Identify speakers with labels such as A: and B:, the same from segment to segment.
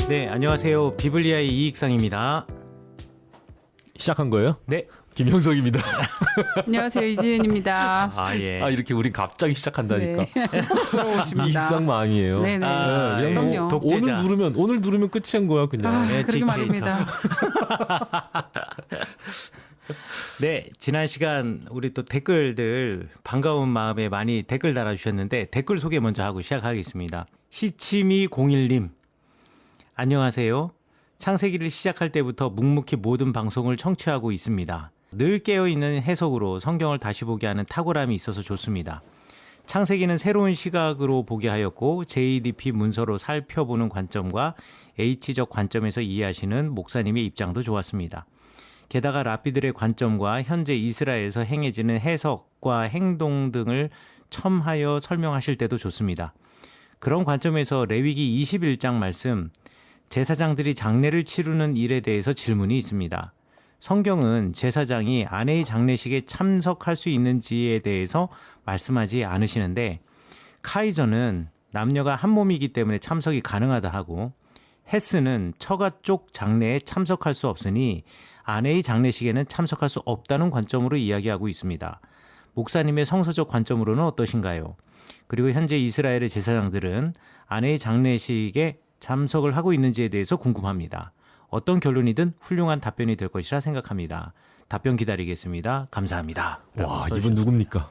A: 네, 안녕하세요. 비블리아의 이익상입니다.
B: 시작한 거예요?
A: 네.
B: 김형석입니다.
C: 안녕하세요. 이지은입니다.
A: 아, 예.
B: 이렇게 우리 갑자기 시작한다니까.
C: 네. 들어오십니다.
B: 이익상망이에요.
C: 네네.
B: 그냥
C: 그럼요.
A: 독재자.
B: 오늘 누르면 끝인 거야 그냥.
A: 네,
C: 그러게 말입니다.
A: 네, 지난 시간 우리 또 댓글들 반가운 마음에 많이 댓글 달아주셨는데 댓글 소개 먼저 하고 시작하겠습니다. 시치미01님, 안녕하세요. 창세기를 시작할 때부터 묵묵히 모든 방송을 청취하고 있습니다. 늘 깨어있는 해석으로 성경을 다시 보게 하는 탁월함이 있어서 좋습니다. 창세기는 새로운 시각으로 보게 하였고 JDP 문서로 살펴보는 관점과 H적 관점에서 이해하시는 목사님의 입장도 좋았습니다. 게다가 랍비들의 관점과 현재 이스라엘에서 행해지는 해석과 행동 등을 첨하여 설명하실 때도 좋습니다. 그런 관점에서 레위기 21장 말씀, 제사장들이 장례를 치르는 일에 대해서 질문이 있습니다. 성경은 제사장이 아내의 장례식에 참석할 수 있는지에 대해서 말씀하지 않으시는데 카이저는 남녀가 한 몸이기 때문에 참석이 가능하다 하고 헤스는 처가 쪽 장례에 참석할 수 없으니 아내의 장례식에는 참석할 수 없다는 관점으로 이야기하고 있습니다. 목사님의 성서적 관점으로는 어떠신가요? 그리고 현재 이스라엘의 제사장들은 아내의 장례식에 참석을 하고 있는지에 대해서 궁금합니다. 어떤 결론이든 훌륭한 답변이 될 것이라 생각합니다. 답변 기다리겠습니다. 감사합니다.
B: 와, 이분 누굽니까?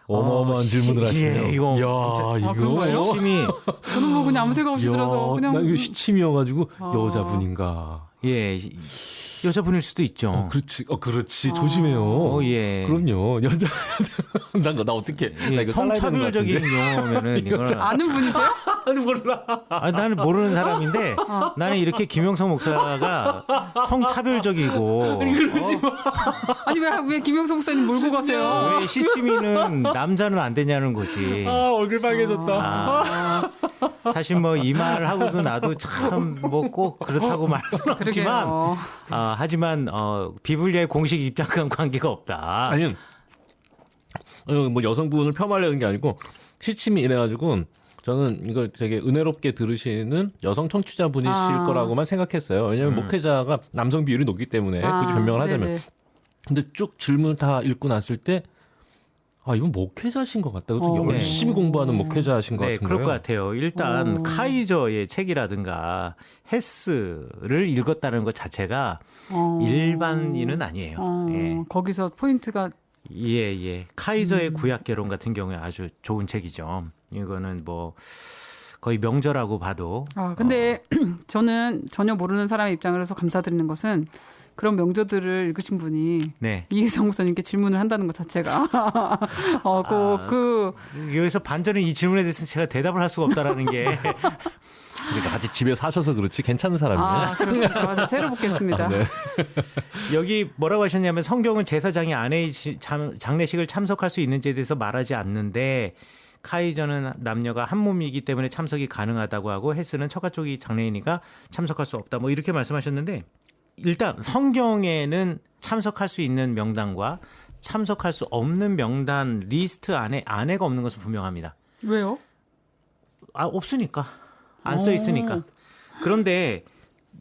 B: 어마어마한 질문을 하시네요.
A: 예, 이거
B: 야,
C: 그런가요?
A: 시침이
C: 저는 뭐 그냥 아무 생각 없이 들어서 그냥.
B: 나 이거 시침이어가지고 여자분인가?
A: 예, 여자분일 수도 있죠.
B: 그렇지. 조심해요.
A: 예.
B: 그럼요. 나 어떻게?
A: 예, 성차별적인 용어면은 이걸
C: 아는 분이세요?
B: 아니 몰라.
A: 나는 모르는 사람인데 나는 이렇게 김영석 목사가 성차별적이고
C: 아니 왜 김영석 목사님 몰고 가세요?
A: 왜 시치미는 남자는 안 되냐는 거지.
B: 얼굴 빨개졌다.
A: 사실 뭐 이 말을 하고도 나도 참 뭐 꼭 그렇다고 말할 수는 없지만 하지만 비블리아의 공식 입장과는 관계가 없다.
B: 아니, 뭐 여성분을 폄하하려는 게 아니고 시침이 이래가지고 저는 이걸 되게 은혜롭게 들으시는 여성 청취자분이실 거라고만 생각했어요. 왜냐하면 목회자가 남성 비율이 높기 때문에 굳이 변명을 하자면.
C: 네네.
B: 근데 쭉 질문을 다 읽고 났을 때 이건 목회자신 것 같다. 열심히 공부하는 목회자신 것
A: 네,
B: 같은
A: 그럴
B: 거예요.
A: 것 같아요. 일단 카이저의 책이라든가 헤스를 읽었다는 것 자체가 일반인은 아니에요. 예.
C: 거기서 포인트가
A: 예. 카이저의 구약개론 같은 경우에 아주 좋은 책이죠. 이거는 뭐 거의 명저라고 봐도.
C: 근데 저는 전혀 모르는 사람의 입장으로서 감사드리는 것은 그런 명저들을 읽으신 분이
A: 네.
C: 이익상 목사님께 질문을 한다는 것 자체가
A: 여기서 반전은 이 질문에 대해서 제가 대답을 할 수가 없다라는 게
B: 그러니까 같이 집에 사셔서 그렇지 괜찮은 사람이네.
C: 그렇습니까? 새로 묻겠습니다.
B: 네.
A: 여기 뭐라고 하셨냐면 성경은 제사장이 아내의 장례식을 참석할 수 있는지에 대해서 말하지 않는데 카이저는 남녀가 한 몸이기 때문에 참석이 가능하다고 하고 헤스는 처가 쪽이 장례이니까 참석할 수 없다. 뭐 이렇게 말씀하셨는데 일단 성경에는 참석할 수 있는 명단과 참석할 수 없는 명단 리스트 안에 아내가 없는 것은 분명합니다.
C: 왜요?
A: 없으니까. 안 써 있으니까. 그런데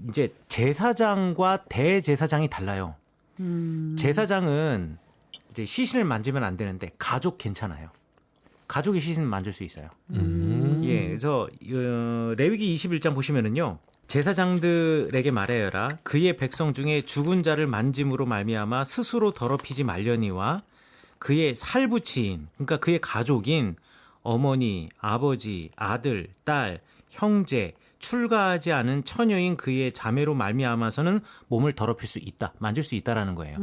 A: 이제 제사장과 대제사장이 달라요. 제사장은 이제 시신을 만지면 안 되는데 가족 괜찮아요. 가족의 시신은 만질 수 있어요. 예, 그래서 레위기 21장 보시면은요. 제사장들에게 말하여라. 그의 백성 중에 죽은 자를 만짐으로 말미암아 스스로 더럽히지 말려니와 그의 살부치인, 그러니까 그의 가족인 어머니, 아버지, 아들, 딸, 형제, 출가하지 않은 처녀인 그의 자매로 말미암아서는 몸을 더럽힐 수 있다. 만질 수 있다라는 거예요.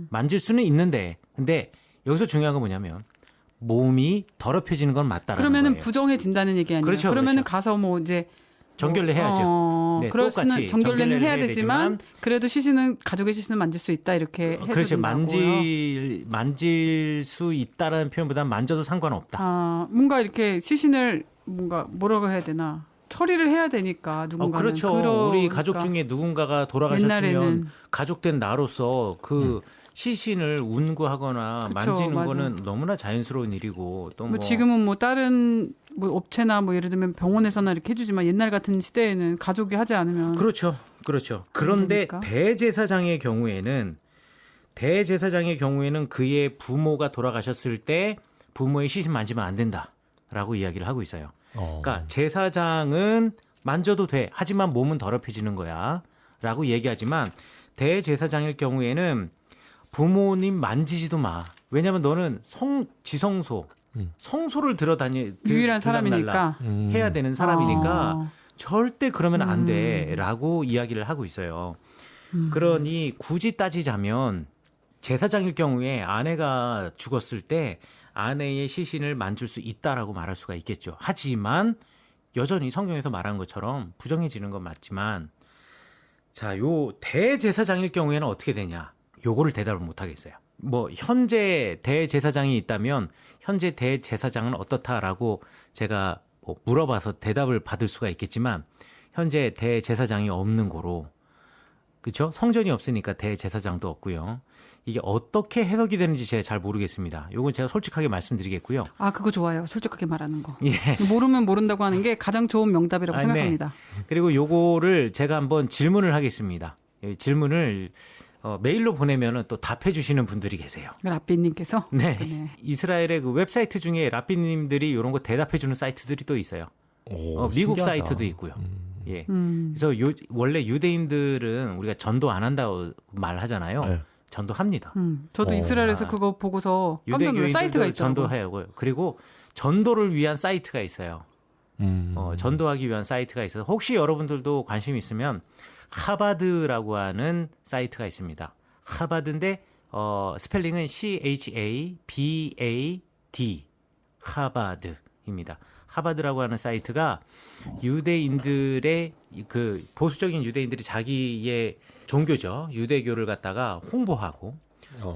A: 만질 수는 있는데 근데 여기서 중요한 건 뭐냐면 몸이 더럽혀지는 건 맞다라는
C: 그러면은
A: 거예요.
C: 부정해진다는 얘기 아니에요?
A: 그렇죠,
C: 그러면은
A: 그렇죠.
C: 가서 뭐 이제
A: 정결례 해야죠. 네,
C: 그럴
A: 똑같이
C: 수는 정결례는 해야
A: 해야
C: 되지만 그래도 시신은 가족의 시신은 만질 수 있다 이렇게 해도
A: 그렇죠.
C: 된다고요.
A: 만질 수 있다라는 표현보다 만져도 상관없다.
C: 뭔가 이렇게 시신을 뭐라고 해야 되나 처리를 해야 되니까 누군가는
A: 그렇죠. 우리 가족 중에 누군가가 돌아가셨으면
C: 옛날에는.
A: 가족된 나로서 그 시신을 운구하거나
C: 그쵸,
A: 만지는
C: 맞아.
A: 거는 너무나 자연스러운 일이고 또
C: 뭐 지금은 뭐 다른 뭐 업체나 뭐 예를 들면 병원에서나 이렇게 해주지만 옛날 같은 시대에는 가족이 하지 않으면
A: 그렇죠. 그런데
C: 되니까.
A: 대제사장의 경우에는 그의 부모가 돌아가셨을 때 부모의 시신 만지면 안 된다라고 이야기를 하고 있어요. 그러니까 제사장은 만져도 돼. 하지만 몸은 더럽혀지는 거야라고 얘기하지만 대제사장일 경우에는 부모님 만지지도 마. 왜냐하면 너는 지성소, 성소를
C: 유일한 사람이니까.
A: 해야 되는 사람이니까 절대 그러면 안 돼라고 이야기를 하고 있어요. 그러니 굳이 따지자면 제사장일 경우에 아내가 죽었을 때 아내의 시신을 만질 수 있다라고 말할 수가 있겠죠. 하지만 여전히 성경에서 말한 것처럼 부정해지는 건 맞지만 자, 요 대제사장일 경우에는 어떻게 되냐? 요거를 대답을 못 하겠어요. 뭐 현재 대제사장이 있다면 현재 대제사장은 어떻다라고 제가 뭐 물어봐서 대답을 받을 수가 있겠지만 현재 대제사장이 없는 거로 그렇죠? 성전이 없으니까 대제사장도 없고요. 이게 어떻게 해석이 되는지 제가 잘 모르겠습니다. 요건 제가 솔직하게 말씀드리겠고요.
C: 아 그거 좋아요. 솔직하게 말하는 거.
A: 예.
C: 모르면 모른다고 하는 게 가장 좋은 명답이라고
A: 네.
C: 생각합니다.
A: 그리고 요거를 제가 한번 질문을 하겠습니다. 이 질문을 메일로 보내면은 또 답해 주시는 분들이 계세요.
C: 라삐님께서
A: 네. 이스라엘의 그 웹사이트 중에 라삐님들이 이런 거 대답해 주는 사이트들이 또 있어요. 미국
B: 신기하다.
A: 사이트도 있고요. 예. 그래서 원래 유대인들은 우리가 전도 안 한다고 말하잖아요.
B: 네.
A: 전도합니다.
C: 저도 이스라엘에서 그거 보고서 깜짝 놀란 사이트가 있더라고요.
A: 전도해요. 그리고 전도를 위한 사이트가 있어요. 전도하기 위한 사이트가 있어서 혹시 여러분들도 관심 있으면 하바드라고 하는 사이트가 있습니다. 하바드인데 스펠링은 CHABAD 하바드입니다. 하바드라고 하는 사이트가 유대인들의 그 보수적인 유대인들이 자기의 종교죠. 유대교를 갖다가 홍보하고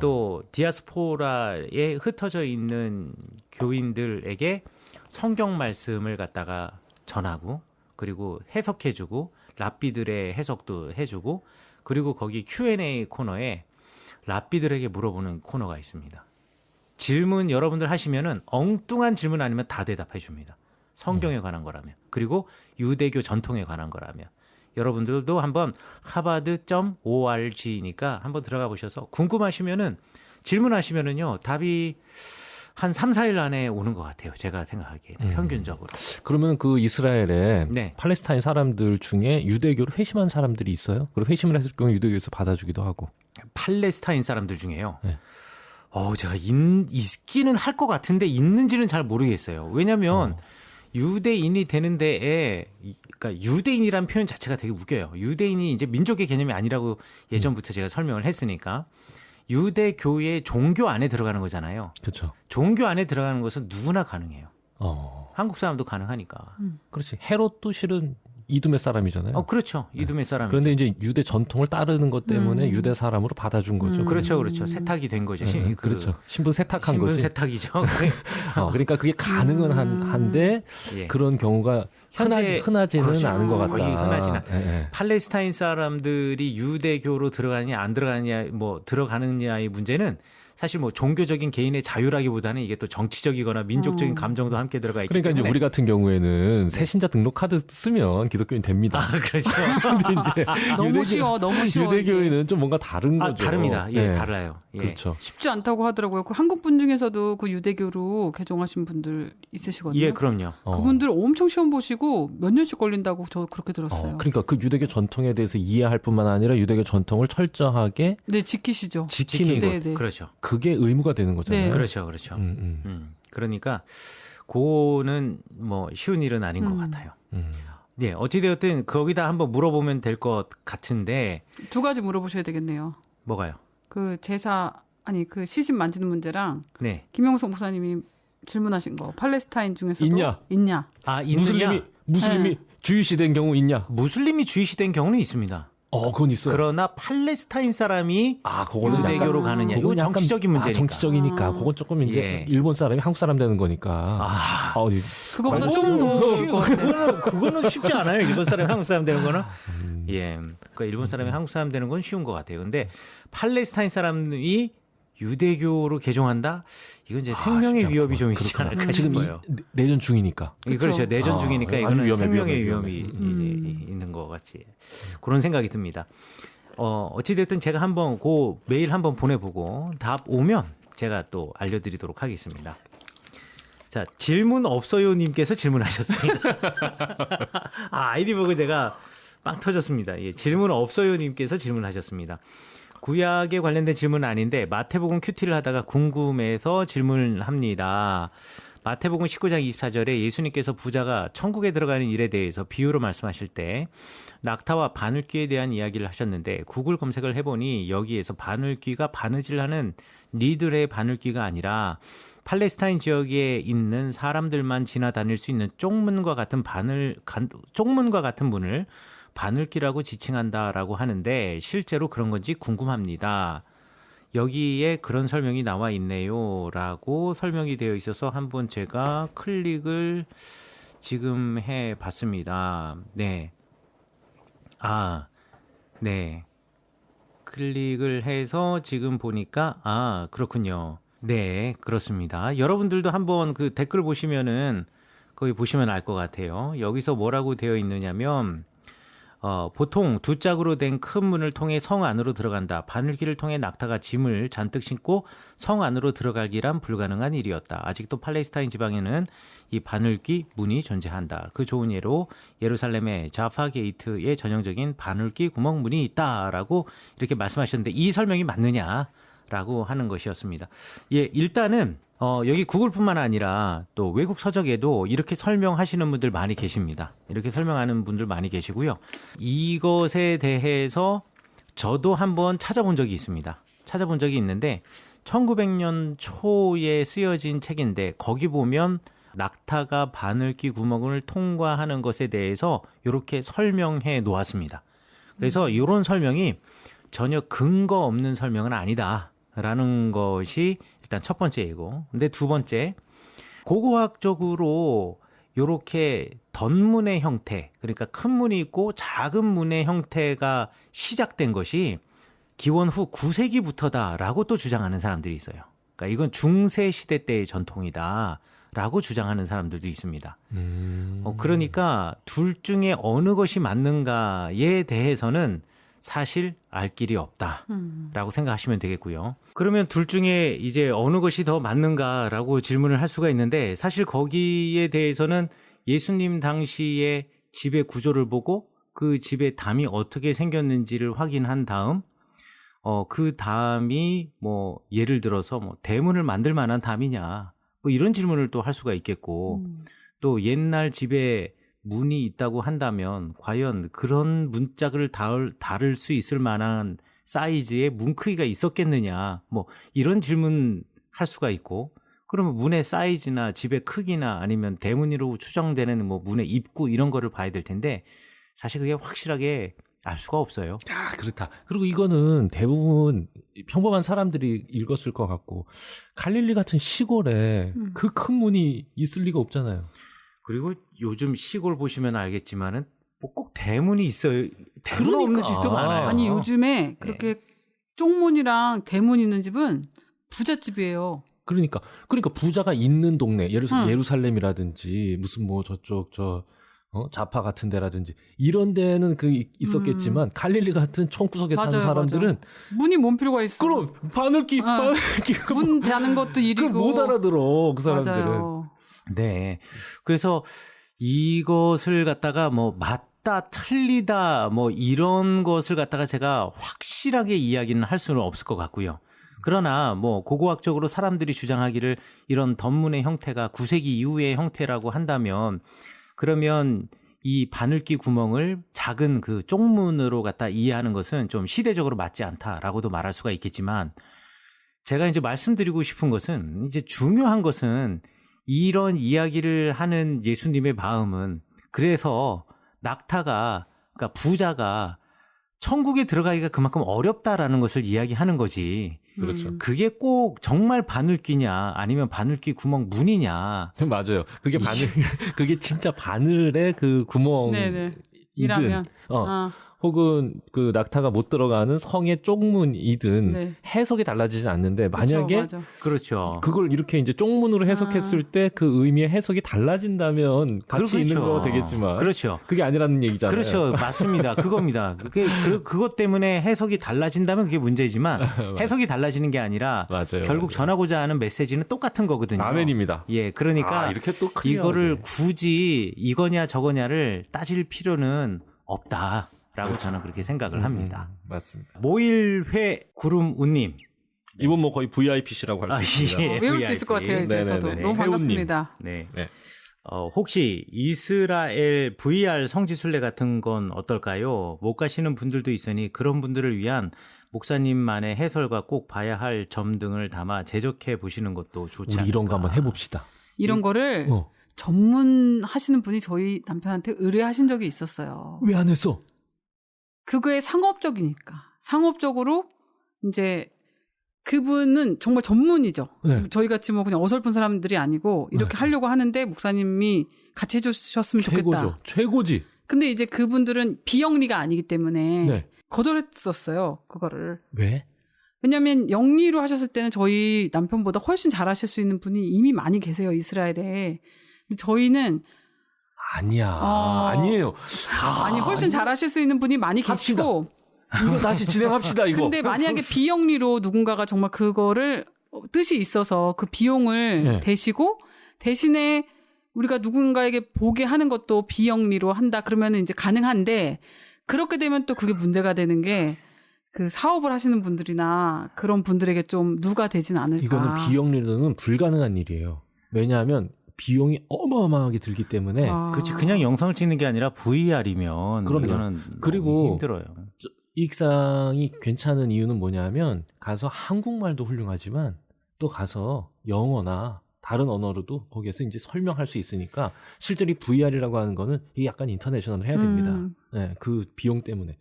A: 또 디아스포라에 흩어져 있는 교인들에게 성경 말씀을 갖다가 전하고 그리고 해석해주고 랍비들의 해석도 해주고 그리고 거기 Q&A 코너에 랍비들에게 물어보는 코너가 있습니다. 질문 여러분들 하시면은 엉뚱한 질문 아니면 다 대답해 줍니다. 성경에 관한 거라면 그리고 유대교 전통에 관한 거라면 여러분들도 한번 harvard.org니까 한번 들어가 보셔서 궁금하시면은 질문하시면은요 답이 한 3, 4일 안에 오는 것 같아요. 제가 생각하기에는 평균적으로.
B: 그러면 그 이스라엘에
A: 네.
B: 팔레스타인 사람들 중에 유대교를 회심한 사람들이 있어요? 그리고 회심을 했을 경우 유대교에서 받아주기도 하고.
A: 팔레스타인 사람들 중에요.
B: 네.
A: 제가 있기는 할 것 같은데 있는지는 잘 모르겠어요. 왜냐하면 유대인이 되는 데에 그러니까 유대인이란 표현 자체가 되게 웃겨요. 유대인이 이제 민족의 개념이 아니라고 예전부터 제가 설명을 했으니까 유대교의 종교 안에 들어가는 거잖아요.
B: 그렇죠.
A: 종교 안에 들어가는 것은 누구나 가능해요. 한국 사람도 가능하니까.
B: 그렇지. 헤롯도 실은 이두메 사람이잖아요.
A: 그렇죠. 이두메 사람.
B: 그런데 이제 유대 전통을 따르는 것 때문에 유대 사람으로 받아준 거죠.
A: 그렇죠. 세탁이 된 거죠.
B: 그렇죠. 신분 세탁한
A: 신분
B: 거지.
A: 세탁이죠.
B: 그러니까 그게 가능은 한데
A: 예.
B: 그런 경우가
A: 현재
B: 흔하지는
A: 그렇죠.
B: 않은 것 같다.
A: 거의 흔하지는
B: 예.
A: 팔레스타인 사람들이 유대교로 들어가느냐 안 들어가느냐 뭐 들어가느냐의 문제는 사실 뭐 종교적인 개인의 자유라기보다는 이게 또 정치적이거나 민족적인 감정도 함께 들어가 있기
B: 그러니까
A: 때문에
B: 이제 우리 같은 경우에는 새신자 등록 카드 쓰면 기독교인 됩니다.
A: 그렇죠.
B: 근데 이제
C: 너무 쉬워.
B: 유대교인은 좀 뭔가 다른 거죠.
A: 다릅니다. 예, 달라요. 예.
B: 그렇죠.
C: 쉽지 않다고 하더라고요. 그 한국 분 중에서도 그 유대교로 개종하신 분들 있으시거든요.
A: 예, 그럼요.
C: 그분들 엄청 시험 보시고 몇 년씩 걸린다고 저 그렇게 들었어요.
B: 그러니까 그 유대교 전통에 대해서 이해할 뿐만 아니라 유대교 전통을 철저하게
C: 네, 지키시죠.
B: 지키는 것.
C: 네.
A: 그렇죠.
B: 그게 의무가 되는 거잖아요.
C: 네.
A: 그렇죠. 그러니까 그거는 뭐 쉬운 일은 아닌 것 같아요. 네, 어찌되었든 거기다 한번 물어보면 될 것 같은데
C: 두 가지 물어보셔야 되겠네요.
A: 뭐가요?
C: 그 그 시신 만지는 문제랑
A: 네.
C: 김영석 목사님이 질문하신 거 팔레스타인 중에서도
B: 있냐?
C: 있냐?
A: 있느냐?
B: 무슬림이 주이시 된 경우 있냐?
A: 무슬림이 주이시 된 경우는 있습니다.
B: 그건 있어요.
A: 그러나 팔레스타인 사람이
B: 그거는
A: 유대교로
C: 약간-
A: 가느냐.
B: 그건
A: 이건
B: 약간-
A: 정치적인 문제니까.
B: 정치적이니까. 그건 조금 이제
A: 예.
B: 일본 사람이 한국 사람 되는 거니까.
C: 그거보다
A: 그거는
C: 좀 더
A: 쉬-
C: 쉬울 것 같아요.
A: 그거는 쉽지 않아요. 일본 사람이 한국 사람 되는 거는. 예. 그러니까 일본 사람이 한국 사람 되는 건 쉬운 것 같아요. 근데 팔레스타인 사람이 유대교로 개종한다? 이건 이제 생명의
B: 쉽지
A: 위협이
B: 않구나.
A: 좀 있지
B: 그렇구나.
A: 않을까
B: 지금
A: 싶어요.
B: 내전 중이니까.
A: 그렇죠. 내전 중이니까
B: 아주
A: 이거는
B: 위험해,
A: 생명의
B: 위험해.
A: 위험이 있는 것 같이 그런 생각이 듭니다. 어찌됐든 제가 한번 그 메일 한번 보내보고 답 오면 제가 또 알려드리도록 하겠습니다. 자, 질문 없어요님께서 질문하셨습니다. 아이디 보고 제가 빵 터졌습니다. 예, 질문 없어요님께서 질문하셨습니다. 구약에 관련된 질문은 아닌데 마태복음 큐티를 하다가 궁금해서 질문합니다. 마태복음 19장 24절에 예수님께서 부자가 천국에 들어가는 일에 대해서 비유로 말씀하실 때 낙타와 바늘귀에 대한 이야기를 하셨는데 구글 검색을 해보니 여기에서 바늘귀가 바느질하는 니들의 바늘귀가 아니라 팔레스타인 지역에 있는 사람들만 지나다닐 수 있는 쪽문과 같은 문을 바늘귀라고 지칭한다라고 하는데 실제로 그런 건지 궁금합니다. 여기에 그런 설명이 나와 있네요 라고 설명이 되어 있어서 한번 제가 클릭을 지금 해 봤습니다. 네. 네. 클릭을 해서 지금 보니까 그렇군요. 네, 그렇습니다. 여러분들도 한번 그 댓글 보시면은 거기 보시면 알 것 같아요. 여기서 뭐라고 되어 있느냐면 보통 두 짝으로 된 큰 문을 통해 성 안으로 들어간다. 바늘귀를 통해 낙타가 짐을 잔뜩 싣고 성 안으로 들어가기란 불가능한 일이었다. 아직도 팔레스타인 지방에는 이 바늘귀 문이 존재한다. 그 좋은 예로 예루살렘의 자파 게이트에 전형적인 바늘귀 구멍 문이 있다라고 이렇게 말씀하셨는데 이 설명이 맞느냐라고 하는 것이었습니다. 예, 일단은 여기 구글뿐만 아니라 또 외국 서적에도 이렇게 설명하시는 분들 많이 계십니다. 이렇게 설명하는 분들 많이 계시고요. 이것에 대해서 저도 한번 찾아본 적이 있습니다. 찾아본 적이 있는데 1900년 초에 쓰여진 책인데 거기 보면 낙타가 바늘귀 구멍을 통과하는 것에 대해서 이렇게 설명해 놓았습니다. 그래서 이런 설명이 전혀 근거 없는 설명은 아니다라는 것이 일단 첫 번째이고, 근데 두 번째, 고고학적으로 이렇게 덧문의 형태, 그러니까 큰 문이 있고 작은 문의 형태가 시작된 것이 기원 후 9세기부터다라고 또 주장하는 사람들이 있어요. 그러니까 이건 중세 시대 때의 전통이다라고 주장하는 사람들도 있습니다. 그러니까 둘 중에 어느 것이 맞는가에 대해서는 사실 알 길이 없다라고 생각하시면 되겠고요. 그러면 둘 중에 이제 어느 것이 더 맞는가라고 질문을 할 수가 있는데 사실 거기에 대해서는 예수님 당시의 집의 구조를 보고 그 집의 담이 어떻게 생겼는지를 확인한 다음 그 담이 뭐 예를 들어서 뭐 대문을 만들 만한 담이냐 뭐 이런 질문을 또 할 수가 있겠고 또 옛날 집에 문이 있다고 한다면 과연 그런 문짝을 다룰 수 있을 만한 사이즈의 문 크기가 있었겠느냐 뭐 이런 질문 할 수가 있고 그러면 문의 사이즈나 집의 크기나 아니면 대문으로 추정되는 뭐 문의 입구 이런 거를 봐야 될 텐데 사실 그게 확실하게 알 수가 없어요.
B: 그렇다. 그리고 이거는 대부분 평범한 사람들이 읽었을 것 같고 갈릴리 같은 시골에 그 큰 문이 있을 리가 없잖아요.
A: 그리고 요즘 시골 보시면 알겠지만은 뭐 꼭 대문이 있어요. 대문
B: 그러니까.
A: 없는 집도 많아요.
C: 아니 요즘에 그렇게 쪽문이랑 대문 있는 집은 부잣집이에요.
B: 그러니까 부자가 있는 동네, 예루살렘이라든지 무슨 뭐 저쪽 자파 같은 데라든지 이런 데는 있었겠지만 갈릴리 같은 촌구석에 사는
C: 맞아요,
B: 사람들은
C: 문이 뭔 필요가 있어?
B: 그럼 바늘귀
C: 문 대는 것도 일이고.
B: 못 알아들어 그 사람들은.
C: 맞아요.
A: 네. 그래서 이것을 갖다가 뭐 맞다, 틀리다, 뭐 이런 것을 갖다가 제가 확실하게 이야기는 할 수는 없을 것 같고요. 그러나 뭐 고고학적으로 사람들이 주장하기를 이런 덧문의 형태가 9세기 이후의 형태라고 한다면 그러면 이 바늘귀 구멍을 작은 그 쪽문으로 갖다 이해하는 것은 좀 시대적으로 맞지 않다라고도 말할 수가 있겠지만 제가 이제 말씀드리고 싶은 것은 이제 중요한 것은 이런 이야기를 하는 예수님의 마음은 그래서 낙타가 그러니까 부자가 천국에 들어가기가 그만큼 어렵다라는 것을 이야기하는 거지.
B: 그렇죠.
A: 그게 꼭 정말 바늘귀냐 아니면 바늘귀 구멍 문이냐.
B: 맞아요. 그게 그게 진짜 바늘의 그 구멍이든,
C: 네네. 이라면.
B: 혹은 그 낙타가 못 들어가는 성의 쪽문이든
C: 네.
B: 해석이 달라지진 않는데 만약에
C: 그쵸, 맞아.
A: 그렇죠.
B: 그걸 이렇게 이제 쪽문으로 해석했을 때 그 의미의 해석이 달라진다면 같이 있는 거 되겠지만
A: 그렇죠.
B: 그게 아니라는 얘기잖아요.
A: 그렇죠. 맞습니다. 그겁니다. 그것 때문에 해석이 달라진다면 그게 문제지만 해석이 달라지는 게 아니라
B: 맞아요.
A: 결국
B: 맞아요.
A: 전하고자 하는 메시지는 똑같은 거거든요.
B: 아멘입니다.
A: 예, 그러니까
B: 이렇게 또
A: 이거를 굳이 이거냐 저거냐를 따질 필요는 없다. 라고 저는 그렇게 생각을 합니다.
B: 맞습니다.
A: 모일회 구름우님.
B: 이분 뭐 거의 VIP시라고 할 수 있습니다.
A: 예,
C: 외울
A: VIP.
C: 수 있을 것 같아요. 이제
B: 네네네.
C: 저도
B: 네.
C: 너무 반갑습니다.
A: 네.
B: 네.
A: 혹시 이스라엘 VR 성지순례 같은 건 어떨까요? 못 가시는 분들도 있으니 그런 분들을 위한 목사님만의 해설과 꼭 봐야 할 점 등을 담아 제작해 보시는 것도 좋지 않을까.
B: 우리 이런 거 한번 해봅시다.
C: 이런 거를 전문하시는 분이 저희 남편한테 의뢰하신 적이 있었어요.
B: 왜 안 했어?
C: 그거에 상업적이니까. 상업적으로 이제 그분은 정말 전문이죠.
B: 네.
C: 저희 같이 뭐 그냥 어설픈 사람들이 아니고 이렇게
B: 네.
C: 하려고 하는데 목사님이 같이 해주셨으면 좋겠다.
B: 최고지.
C: 근데 이제 그분들은 비영리가 아니기 때문에
B: 네.
C: 거절했었어요. 그거를.
B: 왜?
C: 왜냐하면 영리로 하셨을 때는 저희 남편보다 훨씬 잘하실 수 있는 분이 이미 많이 계세요. 이스라엘에. 근데 저희는
B: 아니야. 아니에요.
C: 아니 훨씬 잘하실 수 있는 분이 많이
B: 합시다.
C: 계시고
B: 이거 다시 진행합시다, 이거.
C: 근데 만약에 비영리로 누군가가 정말 그거를 뜻이 있어서 그 비용을
B: 네.
C: 대시고 대신에 우리가 누군가에게 보게 하는 것도 비영리로 한다 그러면 이제 가능한데 그렇게 되면 또 그게 문제가 되는 게 그 사업을 하시는 분들이나 그런 분들에게 좀 누가 되진 않을까.
B: 이거는 비영리로는 불가능한 일이에요. 왜냐하면 비용이 어마어마하게 들기 때문에
A: 그렇지. 그냥 영상을 찍는 게 아니라 VR이면
B: 그럼요.
A: 이거는
B: 그리고
A: 힘들어요.
B: 이익상이 괜찮은 이유는 뭐냐면 가서 한국말도 훌륭하지만 또 가서 영어나 다른 언어로도 거기에서 이제 설명할 수 있으니까 실제로 이 VR이라고 하는 거는 이게 약간 인터내셔널 해야 됩니다. 네, 그 비용 때문에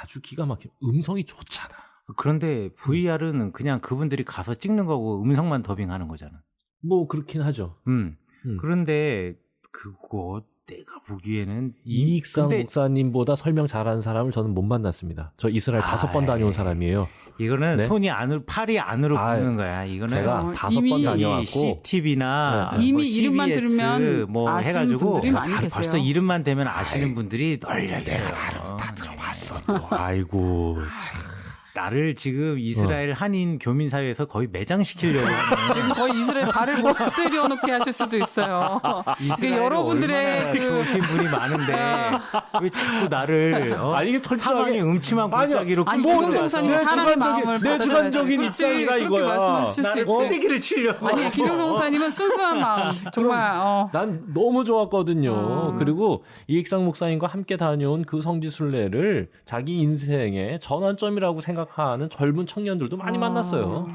B: 아주 기가 막히고 음성이 좋잖아.
A: 그런데 VR은 그냥 그분들이 가서 찍는 거고 음성만 더빙하는 거잖아.
B: 뭐 그렇긴 하죠.
A: 그런데 그거 내가 보기에는
B: 이익상 목사님보다 설명 잘하는 사람을 저는 못 만났습니다. 저 이스라엘 5번 다녀온 사람이에요.
A: 이거는
B: 네?
A: 손이 안으로 팔이 안으로 붙는 거야. 이거는
B: 제가 5번
C: 이미
B: 다녀왔고
A: CTV나
B: 네.
C: 이미
A: CBS
C: 이름만 들으면
A: 뭐
C: 아시는
A: 해가지고
C: 분들이 많이 계세요.
A: 벌써 이름만 되면 아시는 분들이 널려 있어요.
B: 다 들어봤어. 또. 아이고.
A: 나를 지금 이스라엘 한인 교민 사회에서 거의 매장시키려고 하는
C: 지금 거의 이스라엘 발을 못 들여놓게 하실 수도 있어요. 이게
A: 이스라엘에
C: 여러분들의
A: 얼마나 좋으신 분이 많은데 왜 자꾸 나를
B: 아니, 이게 철저하게-
A: 사방에 음침한 골짜기로
C: 아니,
A: 끌고
C: 김영성
A: 들어가서
C: 목사님 사람의 마음을
B: 내 주관적인
C: 그렇지,
B: 입장이라
C: 그렇게
B: 이거야.
C: 말씀하실 수
A: 나를
C: 있지.
A: 꼬대기를 치려고.
C: 아니 김영성 목사님은 순수한 마음 정말
B: 난 너무 좋았거든요. 그리고 이익상 목사님과 함께 다녀온 그 성지순례를 자기 인생의 전환점이라고 생각하는 젊은 청년들도 많이 만났어요.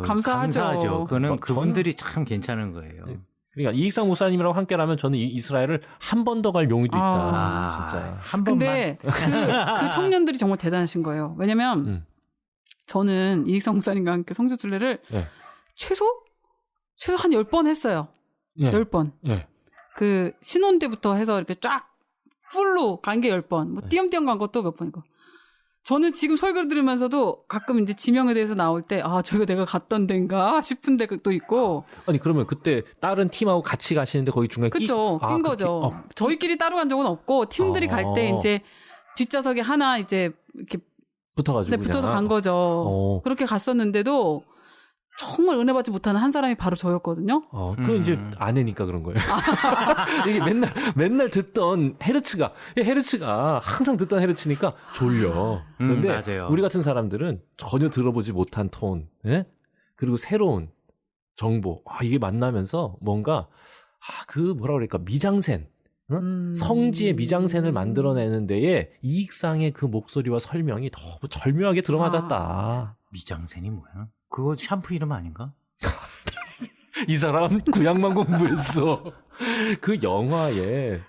C: 감사하죠.
A: 그는 그분들이 참 괜찮은 거예요.
B: 그러니까 이익상 목사님이랑 함께라면 저는 이스라엘을 한 번 더 갈 용의도 있다. 진짜.
A: 한 번만.
C: 근데 그 청년들이 정말 대단하신 거예요. 왜냐면 저는 이익성 목사님과 함께 성지순례를
B: 네.
C: 최소 한 10번 했어요.
B: 네.
C: 10번.
B: 네.
C: 그 신혼 때부터 해서 이렇게 쫙 풀로 간 게 10번. 뭐 띄엄띄엄 간 것도 몇 번이고. 저는 지금 설교를 들으면서도 가끔 이제 지명에 대해서 나올 때 저희가 내가 갔던 데인가 싶은 데도 있고.
B: 아니 그러면 그때 다른 팀하고 같이 가시는데 거기 중간에
C: 그렇죠. 낀 거죠. 저희끼리 따로 간 적은 없고 팀들이 갈 때 이제 뒷좌석에 하나 이제 이렇게
B: 붙어가지고
C: 붙어서 간 거죠. 그렇게 갔었는데도 정말 은혜 받지 못하는 한 사람이 바로 저였거든요.
B: 그 이제 아내니까 그런 거예요. 이게 맨날 듣던 헤르츠가 항상 듣던 헤르츠니까 졸려. 그런데
A: 맞아요.
B: 우리 같은 사람들은 전혀 들어보지 못한 톤, 예? 그리고 새로운 정보. 이게 만나면서 뭔가 그 뭐라 그럴까 미장센. 성지의 미장센을 만들어내는 데에 이익상의 그 목소리와 설명이 너무 절묘하게 들어맞았다.
A: 미장센이 뭐야? 그거 샴푸 이름 아닌가?
B: 이 사람 구약만 공부했어. 그 영화에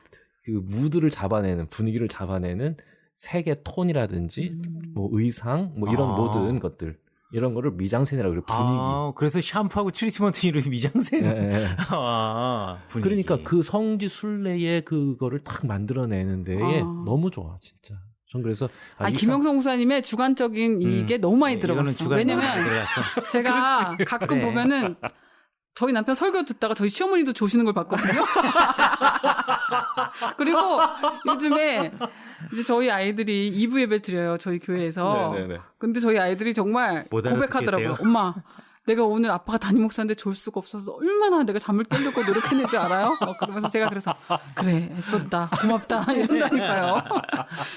B: 그 무드를 잡아내는 분위기를 잡아내는 색의 톤이라든지 뭐 의상 뭐 이런 모든 것들 이런 거를 미장센이라고 그래요. 분위기.
A: 그래서 샴푸하고 트리트먼트 이름이 미장센.
B: 네.
A: 분위기.
B: 그러니까 그 성지 순례의 그거를 딱 만들어내는데 너무 좋아 진짜. 전 그래서
C: 김영성 목사님의 주관적인 이게 너무 많이 들어갔어. 왜냐면 제가 가끔 보면은 저희 남편 설교 듣다가 저희 시어머니도 조시는 걸 봤거든요. 그리고 요즘에 이제 저희 아이들이 2부 예배 드려요. 저희 교회에서.
B: 네네네.
C: 근데 저희 아이들이 정말 고백하더라고요. 엄마, 내가 오늘 아빠가 담임 목사인데 졸 수가 없어서 얼마나 내가 잠을 깨려고 노력했는 줄 알아요? 그러면서 제가 그래서 그래 애썼다 고맙다 이런다니까요.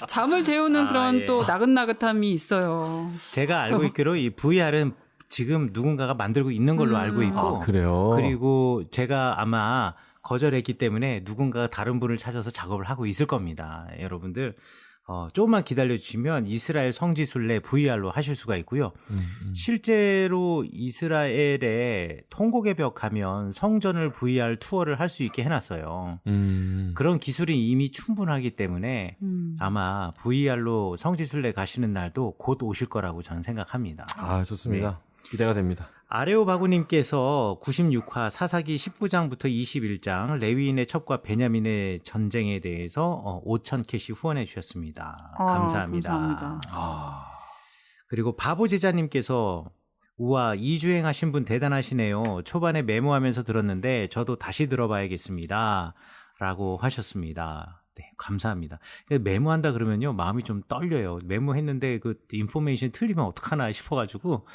C: 잠을 재우는 그런 또 나긋나긋함이 있어요.
A: 제가 알고 있기로 이 VR은 지금 누군가가 만들고 있는 걸로 알고 있고
B: 그래요?
A: 그리고 제가 아마 거절했기 때문에 누군가가 다른 분을 찾아서 작업을 하고 있을 겁니다. 여러분들 조금만 기다려주시면 이스라엘 성지순례 VR로 하실 수가 있고요. 실제로 이스라엘에 통곡의 벽 가면 성전을 VR 투어를 할 수 있게 해놨어요. 그런 기술이 이미 충분하기 때문에 아마 VR로 성지순례 가시는 날도 곧 오실 거라고 저는 생각합니다.
B: 좋습니다.
A: 네.
B: 기대가 됩니다.
A: 아레오바구님께서 96화 사사기 19장부터 21장 레위인의 첩과 베냐민의 전쟁에 대해서 5,000캐시 후원해 주셨습니다. 감사합니다.
C: 감사합니다.
A: 그리고 바보제자님께서 우와 이주행 하신 분 대단하시네요. 초반에 메모하면서 들었는데 저도 다시 들어봐야겠습니다. 라고 하셨습니다. 네, 감사합니다. 메모한다 그러면요 마음이 좀 떨려요. 메모했는데 그 인포메이션 틀리면 어떡하나 싶어가지고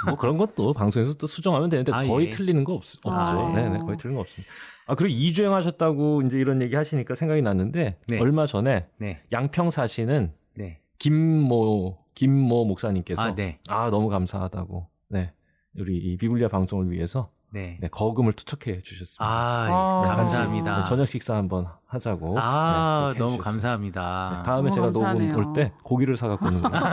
B: 뭐 그런 것도 방송에서 또 수정하면 되는데 거의
A: 예.
B: 틀리는 거 없죠. 네네 거의 틀리는 거 없습니다. 그리고 이주행 하셨다고 이제 이런 얘기 하시니까 생각이 났는데
A: 네.
B: 얼마 전에
A: 네.
B: 양평 사시는
A: 네.
B: 김모 목사님께서
A: 네.
B: 너무 감사하다고 우리 이 비블리아 방송을 위해서
A: 네.
B: 거금을 투척해 주셨습니다.
A: 감사합니다.
B: 네, 저녁 식사 한번 하자고.
A: 너무 감사합니다.
B: 네, 다음에 제가
C: 감사하네요.
B: 녹음 올 때 고기를 사갖고 오는 거예요.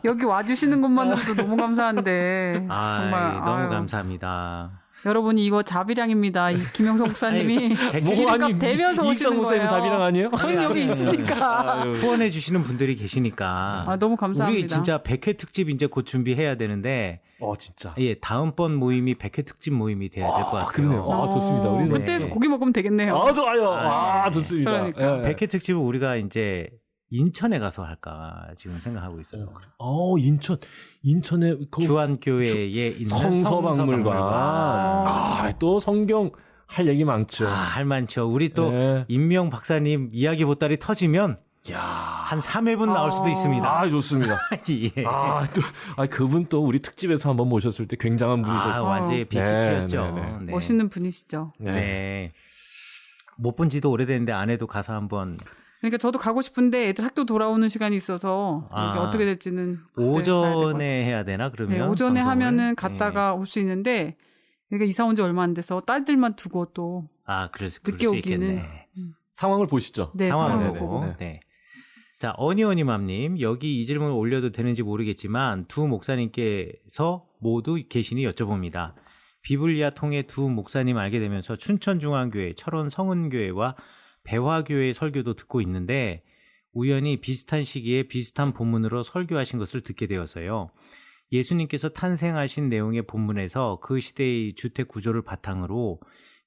C: 여기 와주시는 것만으로도 너무 감사한데 정말
A: 너무 감사합니다.
C: 여러분이 이거 자비량입니다. 이 김영성 목사님이 기름값 대면서 오시는 거예요.
B: 자비랑 아니에요?
C: 저희는 여기 있으니까.
A: 후원해 주시는 분들이 계시니까.
C: 너무 감사합니다.
A: 우리 진짜 100회 특집 이제 곧 준비해야 되는데.
B: 진짜.
A: 예, 다음번 모임이 100회 특집 모임이 돼야 될 것 같아요.
B: 그러네요. 좋습니다. 우리는
C: 그때서 고기 먹으면 되겠네요.
B: 좋아요. 좋습니다.
C: 그러니까.
A: 100회 특집은 우리가 이제 인천에 가서 할까 지금 생각하고 있어요.
B: 인천에
A: 주한교회의 있는
B: 성서박물관. 또 성경 할 얘기 많죠.
A: 할 많죠. 우리 또 임명 박사님 이야기 보따리 터지면 한 3회분 나올 수도 있습니다.
B: 좋습니다.
A: 예.
B: 그분 또 우리 특집에서 한번 모셨을 때 굉장한 분이셨죠.
A: 완전히 빅히트였죠.
B: 네.
C: 멋있는 분이시죠.
A: 네. 못 본 지도 오래됐는데 아내도 가서 한번.
C: 그러니까 저도 가고 싶은데 애들 학교 돌아오는 시간이 있어서 이게 어떻게 될지는
A: 오전에 해야 되나 그러면?
C: 네, 오전에
A: 방송을?
C: 하면은 갔다가 올 수 있는데 그러니까 이사 온 지 얼마 안 돼서 딸들만 두고 또 늦게 오기는
B: 상황을 보시죠.
C: 네,
A: 상황을
C: 보고.
A: 보고. 네. 자, 어니어니맘님 여기 이 질문을 올려도 되는지 모르겠지만 두 목사님께서 모두 계시니 여쭤봅니다. 비블리아 통해 두 목사님 알게 되면서 춘천중앙교회, 철원 성은교회와 배화교회 설교도 듣고 있는데 우연히 비슷한 시기에 비슷한 본문으로 설교하신 것을 듣게 되어서요. 예수님께서 탄생하신 내용의 본문에서 그 시대의 주택 구조를 바탕으로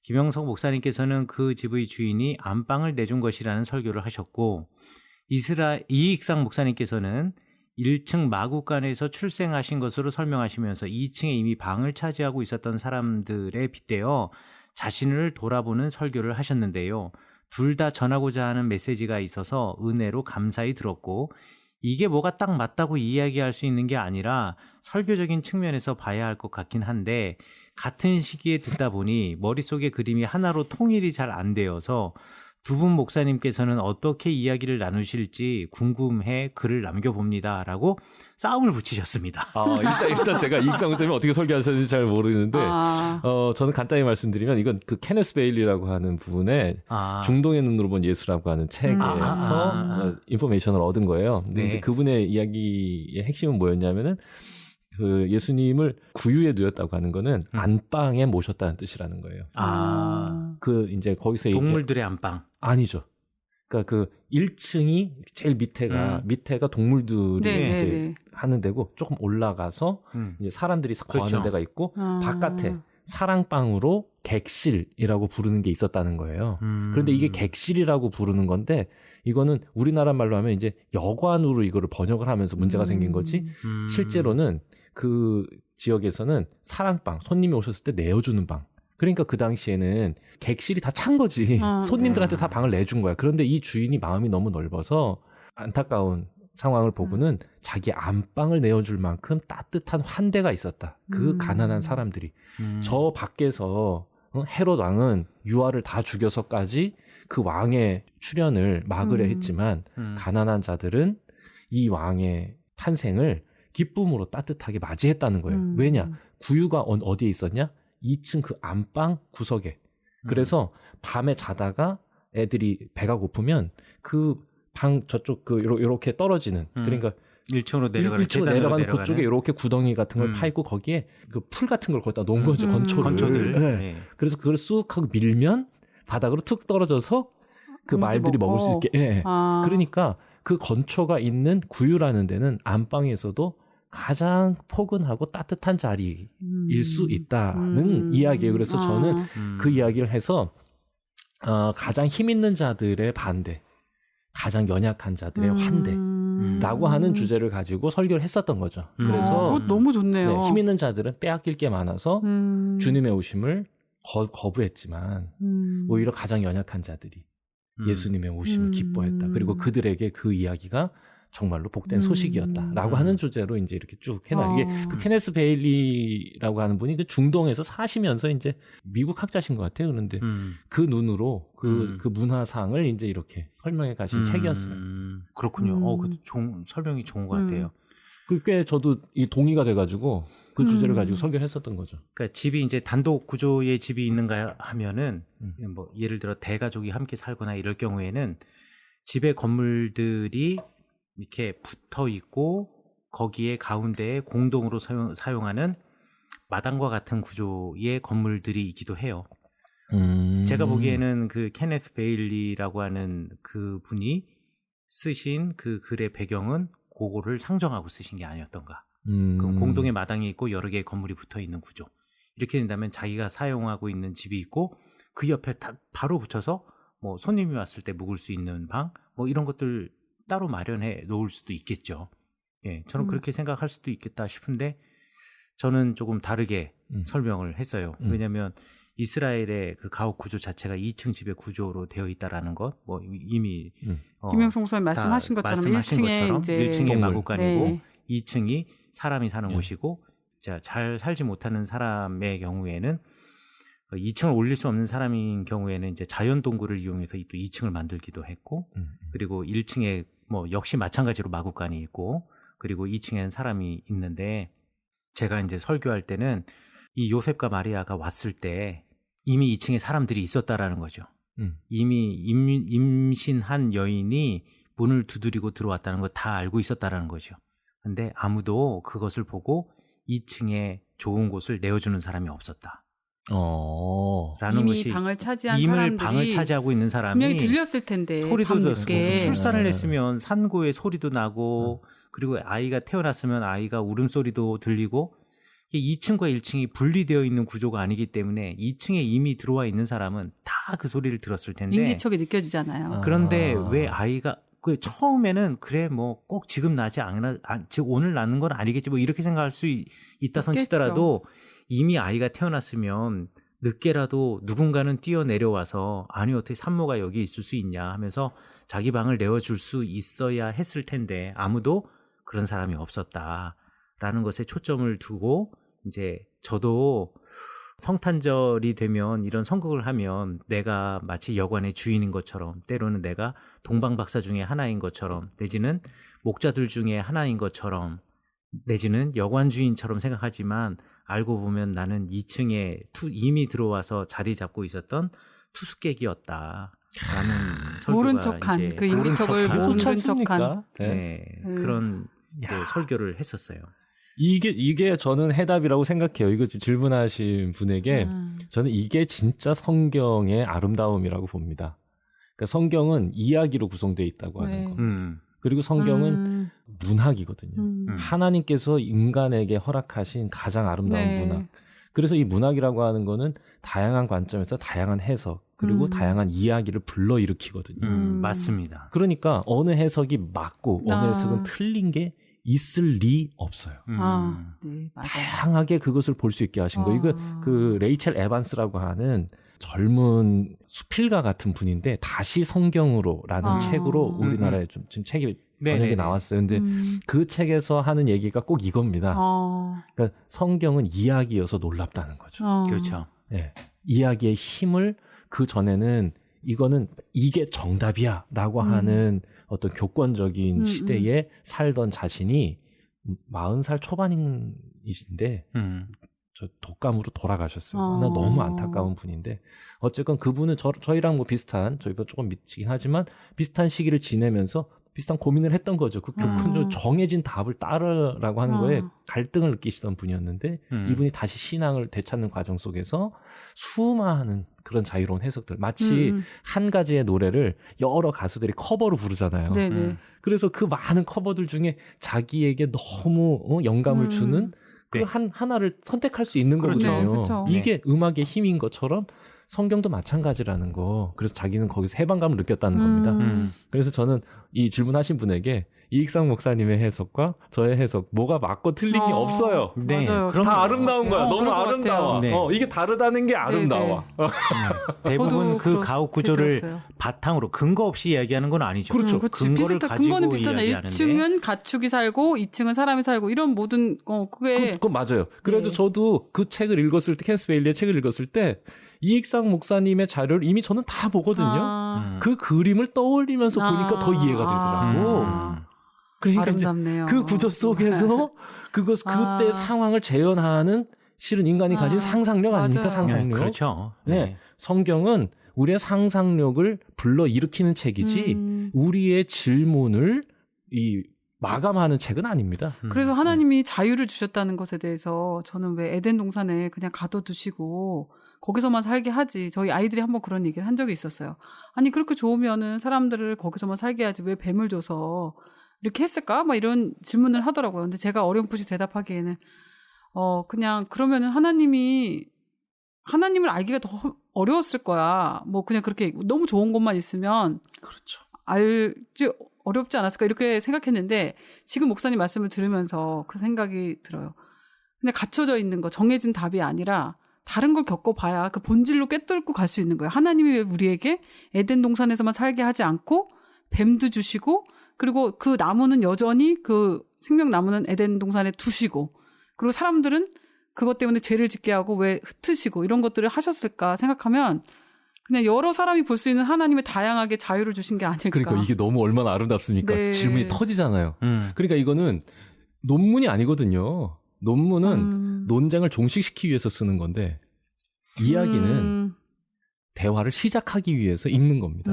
A: 김영석 목사님께서는 그 집의 주인이 안방을 내준 것이라는 설교를 하셨고 이익상 목사님께서는 1층 마구간에서 출생하신 것으로 설명하시면서 2층에 이미 방을 차지하고 있었던 사람들에 빗대어 자신을 돌아보는 설교를 하셨는데요. 둘 다 전하고자 하는 메시지가 있어서 은혜로 감사히 들었고 이게 뭐가 딱 맞다고 이야기할 수 있는 게 아니라 설교적인 측면에서 봐야 할 것 같긴 한데 같은 시기에 듣다 보니 머릿속에 그림이 하나로 통일이 잘 안 되어서 두 분 목사님께서는 어떻게 이야기를 나누실지 궁금해 글을 남겨봅니다. 라고 싸움을 붙이셨습니다.
B: 일단 제가 이익상 목사님이 어떻게 설교하셨는지 잘 모르는데 저는 간단히 말씀드리면 이건 그 케네스 베일리라고 하는 분의 중동의 눈으로 본 예수라고 하는 책에서 인포메이션을 얻은 거예요. 근데
A: 네.
B: 이제 그분의 이야기의 핵심은 뭐였냐면은 그 예수님을 구유에 누였다고 하는 거는 안방에 모셨다는 뜻이라는 거예요.
A: 아,
B: 그 이제 거기서
A: 동물들의 안방.
B: 아니죠. 그러니까 그 1층이 제일 밑에가 동물들이
C: 네,
B: 이제
C: 네.
B: 하는 데고 조금 올라가서 이제 사람들이 거하는
A: 그렇죠.
B: 데가 있고
C: 아.
B: 바깥에 사랑방으로 객실이라고 부르는 게 있었다는 거예요. 그런데 이게 객실이라고 부르는 건데 이거는 우리나라 말로 하면 이제 여관으로 이거를 번역을 하면서 문제가 생긴 거지. 실제로는 그 지역에서는 사랑방, 손님이 오셨을 때 내어주는 방. 그러니까 그 당시에는 객실이 다 찬 거지. 손님들한테 다 방을 내준 거야. 그런데 이 주인이 마음이 너무 넓어서 안타까운 상황을 보고는 자기 안방을 내어줄 만큼 따뜻한 환대가 있었다. 그 가난한 사람들이. 저 밖에서 헤롯 왕은 유아를 다 죽여서까지 그 왕의 출현을 막으려 했지만 가난한 자들은 이 왕의 탄생을 기쁨으로 따뜻하게 맞이했다는 거예요. 왜냐? 구유가 어디에 있었냐? 2층 그 안방 구석에. 그래서 밤에 자다가 애들이 배가 고프면 그 방 저쪽 그 요렇게 떨어지는 그러니까
A: 1층으로 내려가는
B: 1층으로 내려가는 그쪽에 이렇게 구덩이 같은 걸 파있고 거기에 그 풀 같은 걸 거기다 놓은 거죠. 건초를.
A: 네.
B: 네. 그래서 그걸 쑥 하고 밀면 바닥으로 툭 떨어져서 그 말들이 먹을 수 있게. 네. 그러니까 그 건초가 있는 구유라는 데는 안방에서도 가장 포근하고 따뜻한 자리일 수 있다는 이야기예요. 그래서 저는 그 이야기를 해서 가장 힘 있는 자들의 반대, 가장 연약한 자들의 환대라고 하는 주제를 가지고 설교를 했었던 거죠. 그래서
C: 그거 너무 좋네요.
B: 네, 힘 있는 자들은 빼앗길 게 많아서 주님의 오심을 거부했지만 오히려 가장 연약한 자들이 예수님의 오심을 기뻐했다. 그리고 그들에게 그 이야기가 정말로 복된 소식이었다라고 하는 주제로 이제 이렇게 쭉 해놔요. 이게 그 케네스 베일리라고 하는 분이 그 중동에서 사시면서 이제 미국 학자신 것 같아요. 그런데 그 눈으로 그 문화상을 이제 이렇게 설명해 가신 책이었어요.
A: 그렇군요. 그 설명이 좋은 것 같아요.
B: 꽤 저도 이 동의가 돼가지고 그 주제를 가지고 설교를 했었던 거죠.
A: 그러니까 집이 이제 단독 구조의 집이 있는가 하면은 뭐 예를 들어 대가족이 함께 살거나 이럴 경우에는 집의 건물들이 이렇게 붙어 있고 거기에 가운데에 공동으로 사용하는 마당과 같은 구조의 건물들이 있기도 해요. 제가 보기에는 그 케네스 베일리라고 하는 그 분이 쓰신 그 글의 배경은 그거를 상정하고 쓰신 게 아니었던가. 그 공동의 마당이 있고 여러 개의 건물이 붙어 있는 구조. 이렇게 된다면 자기가 사용하고 있는 집이 있고 그 옆에 바로 붙여서 뭐 손님이 왔을 때 묵을 수 있는 방, 뭐 이런 것들 따로 마련해 놓을 수도 있겠죠. 예, 저는 그렇게 생각할 수도 있겠다 싶은데 저는 조금 다르게 설명을 했어요. 왜냐하면 이스라엘의 그 가옥 구조 자체가 2층 집의 구조로 되어 있다라는 것, 뭐 이미
C: 김영성 목사님 말씀하신 것처럼 1층에 이제
A: 1층에 마구간이고
C: 네.
A: 2층이 사람이 사는 곳이고, 자, 잘 살지 못하는 사람의 경우에는 2층을 올릴 수 없는 사람인 경우에는 이제 자연 동굴을 이용해서 또 2층을 만들기도 했고, 그리고 1층에 뭐 역시 마찬가지로 마구간이 있고, 그리고 2층에는 사람이 있는데, 제가 이제 설교할 때는 이 요셉과 마리아가 왔을 때 이미 2층에 사람들이 있었다라는 거죠. 이미 임신한 여인이 문을 두드리고 들어왔다는 걸 다 알고 있었다라는 거죠. 근데 아무도 그것을 보고 2층에 좋은 곳을 내어주는 사람이 없었다. 라는
C: 이미
A: 것이
C: 방을 차지한
A: 이미
C: 사람들이
A: 방을 차지하고 있는 사람이
C: 분명히 들렸을 텐데
A: 소리도
C: 밤늦게.
A: 듣고 출산을 했으면 산고의 소리도 나고 그리고 아이가 태어났으면 아이가 울음소리도 들리고 2층과 1층이 분리되어 있는 구조가 아니기 때문에 2층에 이미 들어와 있는 사람은 다 그 소리를 들었을 텐데
C: 인기척이 느껴지잖아요.
A: 그런데 왜 아이가 그 처음에는 그래 뭐 꼭 지금 나지 않아 지금 오늘 낳는 건 아니겠지 뭐 이렇게 생각할 수 있다선 치더라도 이미 아이가 태어났으면 늦게라도 누군가는 뛰어내려와서 아니 어떻게 산모가 여기 있을 수 있냐 하면서 자기 방을 내어줄 수 있어야 했을 텐데 아무도 그런 사람이 없었다라는 것에 초점을 두고 이제 저도 성탄절이 되면 이런 선곡을 하면 내가 마치 여관의 주인인 것처럼 때로는 내가 동방박사 중에 하나인 것처럼 내지는 목자들 중에 하나인 것처럼 내지는 여관 주인처럼 생각하지만 알고 보면 나는 2층에 이미 들어와서 자리 잡고 있었던 투숙객이었다라는 설교가
C: 모른 척한
A: 이제
C: 그 인기척을 모른 척한
A: 네, 그런 이제 설교를 했었어요.
B: 이게 저는 해답이라고 생각해요. 이거 지금 질문하신 분에게 저는 이게 진짜 성경의 아름다움이라고 봅니다. 그러니까 성경은 이야기로 구성되어 있다고 하는
C: 네.
B: 거. 그리고 성경은 문학이거든요. 하나님께서 인간에게 허락하신 가장 아름다운
C: 네.
B: 문학. 그래서 이 문학이라고 하는 거는 다양한 관점에서 다양한 해석 그리고 다양한 이야기를 불러일으키거든요.
A: 맞습니다.
B: 그러니까 어느 해석이 맞고 어느 해석은 틀린 게 있을 리 없어요.
C: 네, 맞아요.
B: 다양하게 그것을 볼 수 있게 하신 거예요. 이거 그 레이첼 에반스라고 하는 젊은 수필가 같은 분인데 다시 성경으로라는 책으로 우리나라에 좀 지금 책이 번역이 나왔어요. 근데 그 책에서 하는 얘기가 꼭 이겁니다. 그러니까 성경은 이야기여서 놀랍다는 거죠.
A: 그렇죠.
B: 네. 이야기의 힘을 그 전에는 이거는 이게 정답이야라고 하는 어떤 교권적인 시대에 살던 자신이 40살 초반이신데 저 독감으로 돌아가셨어요. 나 너무 안타까운 분인데 어쨌건 그분은 저희랑 뭐 비슷한 저희보다 조금 미치긴 하지만 비슷한 시기를 지내면서 비슷한 고민을 했던 거죠. 그 교권적으로 정해진 답을 따르라고 하는 거에 갈등을 느끼시던 분이었는데 이분이 다시 신앙을 되찾는 과정 속에서 수많은 그런 자유로운 해석들 마치 한 가지의 노래를 여러 가수들이 커버로 부르잖아요. 그래서 그 많은 커버들 중에 자기에게 너무 영감을 주는 그 하나를 선택할 수 있는 거거든요.
C: 그렇죠.
B: 이게 음악의 힘인 것처럼 성경도 마찬가지라는 거. 그래서 자기는 거기서 해방감을 느꼈다는 겁니다. 그래서 저는 이 질문하신 분에게 이익상 목사님의 해석과 저의 해석 뭐가 맞고 틀린 게 없어요.
A: 네,
C: 맞아요.
A: 그럼
B: 다 아름다운 거야. 너무
C: 그런 것
B: 아름다워.
C: 같아요.
A: 네.
B: 이게 다르다는 게 아름다워.
A: 대부분
C: 저도
A: 그 가옥 구조를
C: 들었어요.
A: 바탕으로 근거 없이 이야기하는 건 아니죠.
B: 그렇죠.
A: 근거를 가지고
C: 근거는 비슷하네.
A: 이야기하는데
C: 1층은 가축이 살고 2층은 사람이 살고 이런 모든 그게
B: 그건 맞아요. 그래도
C: 네.
B: 저도 그 책을 읽었을 때 켄스 베일리의 책을 읽었을 때 이익상 목사님의 자료를 이미 저는 다 보거든요. 그 그림을 떠올리면서 보니까 더 이해가 되더라고. 그러니까 이제
C: 아름답네요.
B: 그 구조 속에서 그때 상황을 재현하는 실은 인간이 가진 상상력 아닙니까?
C: 맞아요.
B: 상상력.
A: 네, 그렇죠.
B: 네. 성경은 우리의 상상력을 불러 일으키는 책이지 우리의 질문을 마감하는 책은 아닙니다.
C: 그래서 하나님이 자유를 주셨다는 것에 대해서 저는 왜 에덴 동산에 그냥 가둬두시고 거기서만 살게 하지. 저희 아이들이 한번 그런 얘기를 한 적이 있었어요. 아니 그렇게 좋으면은 사람들을 거기서만 살게 하지 왜 뱀을 줘서 이렇게 했을까? 막 이런 질문을 하더라고요. 근데 제가 어렴풋이 대답하기에는 그냥 그러면은 하나님을 알기가 더 어려웠을 거야. 뭐 그냥 그렇게 너무 좋은 것만 있으면
B: 그렇죠.
C: 알지 어렵지 않았을까 이렇게 생각했는데 지금 목사님 말씀을 들으면서 그 생각이 들어요. 그냥 갇혀져 있는 거 정해진 답이 아니라 다른 걸 겪어봐야 그 본질로 꿰뚫고 갈 수 있는 거예요. 하나님이 왜 우리에게 에덴 동산에서만 살게 하지 않고 뱀도 주시고 그리고 그 나무는 여전히 그 생명나무는 에덴 동산에 두시고 그리고 사람들은 그것 때문에 죄를 짓게 하고 왜 흩으시고 이런 것들을 하셨을까 생각하면 그냥 여러 사람이 볼 수 있는 하나님의 다양하게 자유를 주신 게 아닐까.
B: 그러니까 이게 너무 얼마나 아름답습니까?
C: 네.
B: 질문이 터지잖아요. 그러니까 이거는 논문이 아니거든요. 논문은 논쟁을 종식시키기 위해서 쓰는 건데 이야기는 대화를 시작하기 위해서 읽는 겁니다.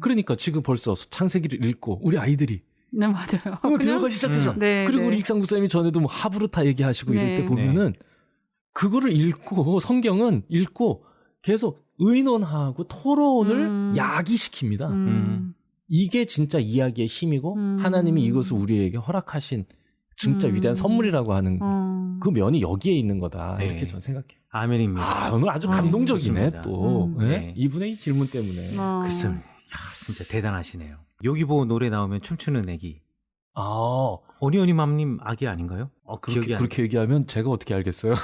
B: 그러니까 지금 벌써 창세기를 읽고 우리 아이들이
C: 네, 맞아요.
B: 대화가 시작되죠.
C: 네,
B: 그리고
C: 네.
B: 우리 익상 목사님이 전에도 뭐 하브르타 얘기하시고 이럴
C: 네.
B: 때 보면은 그거를 읽고 성경은 읽고 계속 의논하고 토론을 야기시킵니다. 이게 진짜 이야기의 힘이고 하나님이 이것을 우리에게 허락하신 진짜 위대한 선물이라고 하는 그 면이 여기에 있는 거다.
A: 네.
B: 이렇게 저는 생각해요.
A: 아멘입니다.
B: 오늘 아주 감동적이네
A: 좋습니다.
B: 또. 네?
A: 네.
B: 이분의 이 질문 때문에.
A: 글쎄, 진짜 대단하시네요. 요기보 노래 나오면 춤추는 애기.
B: 아,
A: 어니어니맘님 아기 아닌가요? 기억이 안
B: 그렇게 얘기하면 제가 어떻게 알겠어요?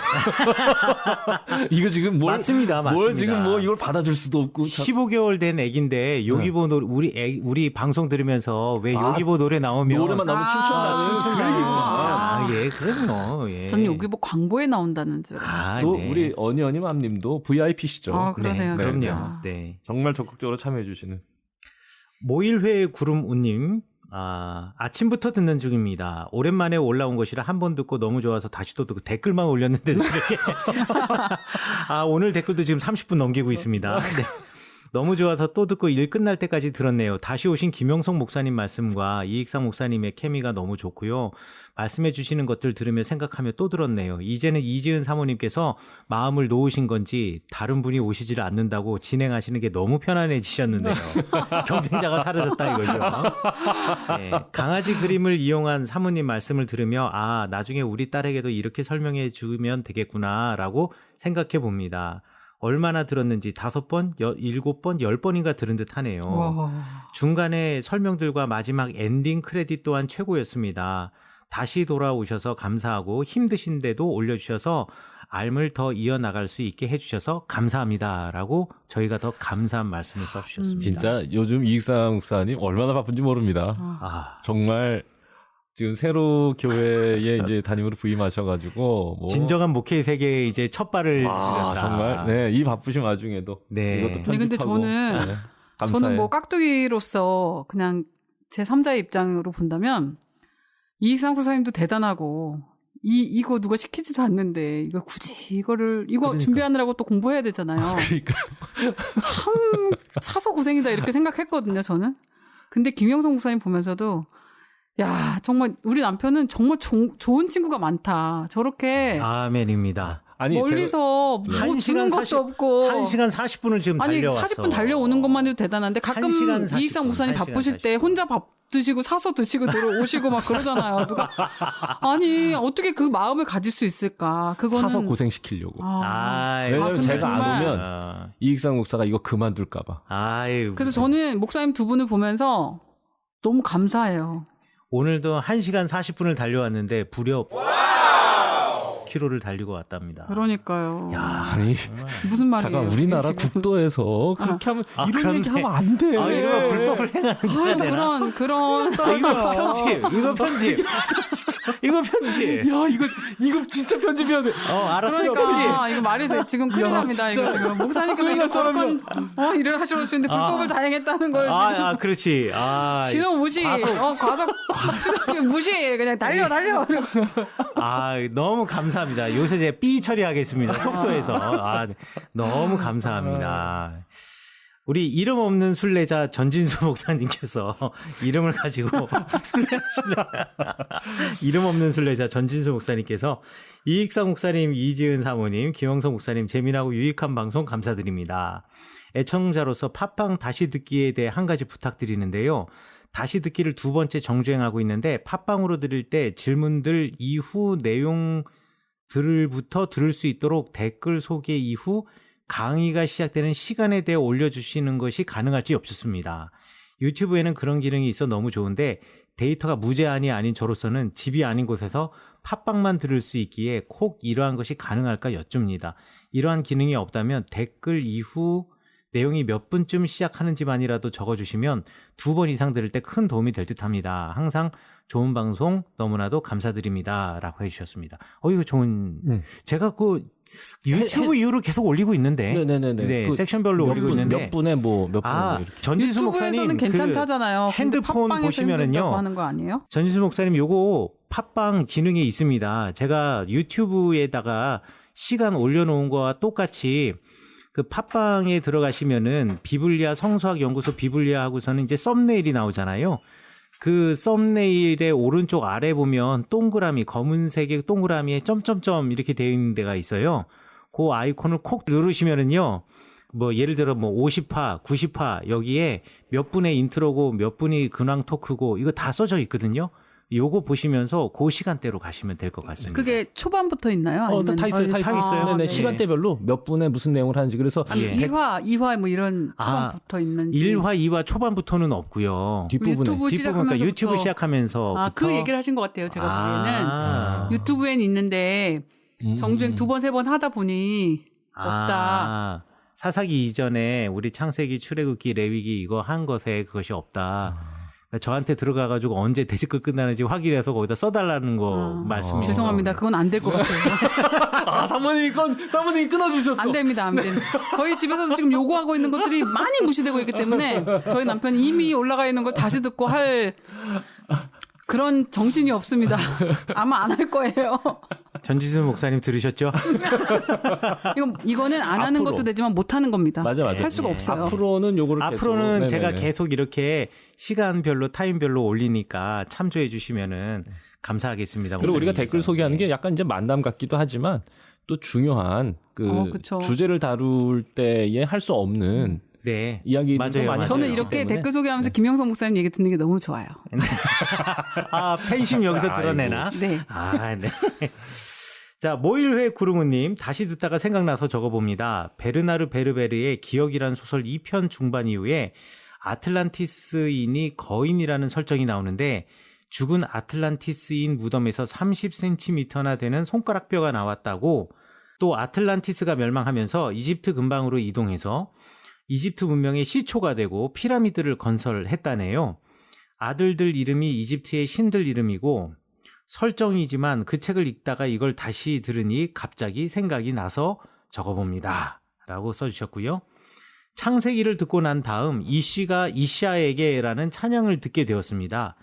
B: 이거 지금
A: 맞습니다.
B: 뭘 지금 뭐 이걸 받아줄 수도 없고.
A: 15개월 된 애기인데 요기보 노래 우리 방송 들으면서 왜 요기보 노래 나오면
B: 노래만 나오면 춤춘다.
A: 예, 그럼요. 예.
C: 전 여기 뭐 광고에 나온다는 줄 알았어요.
B: 또
A: 네.
B: 우리 어니어니맘님도 VIP시죠.
C: 그러네요.
A: 네, 그럼요.
C: 진짜.
A: 네.
B: 정말 적극적으로 참여해 주시는.
A: 모일회 구름우님, 아침부터 듣는 중입니다. 오랜만에 올라온 것이라 한 번 듣고 너무 좋아서 다시 또 듣고 댓글만 올렸는데 이렇게. 오늘 댓글도 지금 30분 넘기고 있습니다. 네. 너무 좋아서 또 듣고 일 끝날 때까지 들었네요. 다시 오신 김영석 목사님 말씀과 이익상 목사님의 케미가 너무 좋고요. 말씀해 주시는 것들 들으며 생각하며 또 들었네요. 이제는 이지은 사모님께서 마음을 놓으신 건지 다른 분이 오시지를 않는다고 진행하시는 게 너무 편안해지셨는데요. 경쟁자가 사라졌다 이거죠. 네, 강아지 그림을 이용한 사모님 말씀을 들으며 아, 나중에 우리 딸에게도 이렇게 설명해 주면 되겠구나라고 생각해 봅니다. 얼마나 들었는지 5번, 7번, 10번인가 들은 듯 하네요.
C: 와.
A: 중간에 설명들과 마지막 엔딩 크레딧 또한 최고였습니다. 다시 돌아오셔서 감사하고 힘드신데도 올려주셔서 알을 더 이어나갈 수 있게 해주셔서 감사합니다라고 저희가 더 감사한 말씀을 써주셨습니다.
B: 진짜 요즘 이익상 목사님 얼마나 바쁜지 모릅니다.
A: 아,
B: 정말 지금 새로 교회에 이제 담임으로 부임하셔가지고 뭐
A: 진정한 목회의 세계에 이제 첫 발을
B: 아,
A: 들였다.
B: 정말 네, 이 바쁘신 와중에도
A: 네.
B: 이것도 편집하고
C: 아니, 근데 저는
B: 네, 감사해요.
C: 저는 뭐 깍두기로서 그냥 제 3자의 입장으로 본다면 이익상 부사님도 대단하고 이거 누가 시키지도 않는데 이거 굳이 이거
B: 그러니까.
C: 준비하느라고 또 공부해야 되잖아요.
B: 그러니까
C: 참 사서 고생이다 이렇게 생각했거든요, 저는. 근데 김영성 목사님 보면서도 야, 정말 우리 남편은 정말 좋은 친구가 많다. 저렇게
A: 아멘입니다.
B: 아니
C: 멀리서 뭐 주는 것도 없고
A: 1시간 40분을 지금
C: 아니
A: 달려왔어.
C: 40분 달려오는 것만 해도 대단한데 가끔
A: 1시간 40분,
C: 이익상 목사님
A: 1시간
C: 바쁘실 때
A: 40분.
C: 혼자 밥 드시고 사서 드시고 들어오시고 막 그러잖아요. 누가 아니 어떻게 그 마음을 가질 수 있을까? 그거는
B: 사서 고생시키려고.
A: 아이,
B: 왜냐면
C: 근데
B: 제가 안
C: 정말-
B: 오면
A: 아,
B: 이익상 목사가 이거 그만둘까봐.
A: 아유.
C: 그래서 저는 목사님 두 분을 보면서 너무 감사해요.
A: 오늘도 1시간 40분을 달려왔는데 무려 키로를 달리고 왔답니다.
C: 그러니까요.
A: 야,
B: 아니
C: 무슨 말이에요?
B: 잠깐
C: 그게
B: 우리나라
C: 지금?
B: 국도에서 그렇게 하면
A: 아,
B: 이런
A: 그렇네.
B: 얘기하면 안 돼.
A: 아, 이러면 불법을 행하는 자가 되나?
C: 그런
A: 아, 이거 편집, 이거 편집, 이거 편집.
B: 야 이거 진짜 편집해야 돼.
A: 알았어요, 편집.
C: 그러니까 이거 말이 돼. 지금 큰일
B: 야,
C: 납니다.
B: 진짜.
C: 이거 지금 목사님께서
B: 큰일
C: 이런
B: 날 사람이야.
C: 거룩한 일을 하시는데 불법을 자행했다는 걸 지금
A: 그렇지.
C: 신호 무시, 과속 무시, 그냥 달려.
A: 너무 감사합니다. 요새 제가 삐 처리하겠습니다. 속도에서. 네. 너무 감사합니다. 우리 이름 없는 순례자 전진수 목사님께서 이름을 가지고 순례하실래? 이름 없는 순례자 전진수 목사님께서 이익상 목사님, 이지은 사모님, 김영성 목사님 재미나고 유익한 방송 감사드립니다. 애청자로서 팟빵 다시 듣기에 대해 한 가지 부탁드리는데요. 다시 듣기를 2번째 정주행하고 있는데 팟빵으로 들을 때 질문들 이후 내용들부터 들을 수 있도록 댓글 소개 이후 강의가 시작되는 시간에 대해 올려주시는 것이 가능할지 여쭙습니다. 유튜브에는 그런 기능이 있어 너무 좋은데 데이터가 무제한이 아닌 저로서는 집이 아닌 곳에서 팟빵만 들을 수 있기에 콕 이러한 것이 가능할까 여쭙니다. 이러한 기능이 없다면 댓글 이후 내용이 몇 분쯤 시작하는지만이라도 적어주시면 2번 이상 들을 때 큰 도움이 될 듯합니다. 항상 좋은 방송 너무나도 감사드립니다. 라고 해주셨습니다. 이거 좋은 제가 그 유튜브 이후로 계속 올리고 있는데
B: 네네네네.
A: 네,
B: 그
A: 섹션별로 올리고 있는데
B: 몇 분에 몇 분에 이렇게.
A: 전진수 목사님
C: 유튜브에서는 괜찮다잖아요.
A: 핸드폰
C: 근데 팟빵에서
A: 보시면은요.
C: 힘들다고 하는 거 아니에요?
A: 전진수 목사님 요거 팟빵 기능이 있습니다. 제가 유튜브에다가 시간 올려놓은 거와 똑같이 그 팟빵에 들어가시면은 비블리아 성서학 연구소 비블리아 하고서는 이제 썸네일이 나오잖아요. 그 썸네일의 오른쪽 아래 보면 동그라미, 검은색의 동그라미에 점점점 이렇게 되어 있는 데가 있어요. 그 아이콘을 콕 누르시면은요. 뭐 예를 들어 뭐 50화, 90화 여기에 몇 분의 인트로고 몇 분이 근황 토크고 이거 다 써져 있거든요. 요거 보시면서 그 시간대로 가시면 될 것 같습니다.
C: 그게 초반부터 있나요? 아니면
B: 다 있어요. 다 있어요. 네네.
C: 네.
B: 시간대별로 몇 분에 무슨 내용을 하는지. 그래서
A: 예.
C: 1화, 2화 뭐 이런 초반부터 있는지.
A: 1화, 2화 초반부터는 없고요.
B: 뒷부분에.
C: 유튜브
A: 뒷부분, 그러니까 유튜브
C: 시작하면서부터.
A: 시작하면서부터.
C: 그 얘기를 하신 것 같아요. 제가 보기에는. 유튜브엔 있는데 정주행 2번, 3번 하다 보니 없다.
A: 사사기 이전에 우리 창세기, 출애굽기, 레위기 이거 한 것에 그것이 없다. 그러니까 저한테 들어가가지고 언제 대식글 끝나는지 확인해서 거기다 써달라는 거 말씀이
C: 죄송합니다. 그건 안 될 것 같아요.
B: 사모님이 끊어주셨어.
C: 안 됩니다. 안 됩니다. 저희 집에서도 지금 요구하고 있는 것들이 많이 무시되고 있기 때문에 저희 남편이 이미 올라가 있는 걸 다시 듣고 할 그런 정신이 없습니다. 아마 안 할 거예요.
A: 전지수 목사님 들으셨죠?
C: 이거는 안 하는
B: 앞으로.
C: 것도 되지만 못 하는 겁니다.
B: 맞아.
C: 할 수가 없어요.
B: 앞으로는 요거를
A: 앞으로는
B: 계속,
A: 제가
B: 네네네.
A: 계속 이렇게 시간별로 타임별로 올리니까 참조해 주시면은 감사하겠습니다.
B: 그리고 우리가
A: 목사님.
B: 댓글 소개하는 게 약간 이제 만담 같기도 하지만 또 중요한 그
C: 그쵸.
B: 주제를 다룰 때에 할 수 없는
A: 네.
B: 이야기도
A: 맞아요,
B: 많이
A: 맞아요.
C: 저는
B: 하기
C: 이렇게
B: 때문에.
C: 댓글 소개하면서 김영석 목사님 얘기 듣는 게 너무 좋아요.
A: 아, 팬심 여기서
B: 아이고.
A: 드러내나?
C: 네.
A: 아, 네. 자, 모일회 구르무님 다시 듣다가 생각나서 적어봅니다. 베르나르 베르베르의 기억이란 소설 2편 중반 이후에 아틀란티스인이 거인이라는 설정이 나오는데 죽은 아틀란티스인 무덤에서 30cm나 되는 손가락뼈가 나왔다고, 또 아틀란티스가 멸망하면서 이집트 근방으로 이동해서 이집트 문명의 시초가 되고 피라미드를 건설했다네요. 아들들 이름이 이집트의 신들 이름이고 설정이지만 그 책을 읽다가 이걸 다시 들으니 갑자기 생각이 나서 적어봅니다. 라고 써주셨고요. 창세기를 듣고 난 다음 이씨가 이샤에게라는 찬양을 듣게 되었습니다.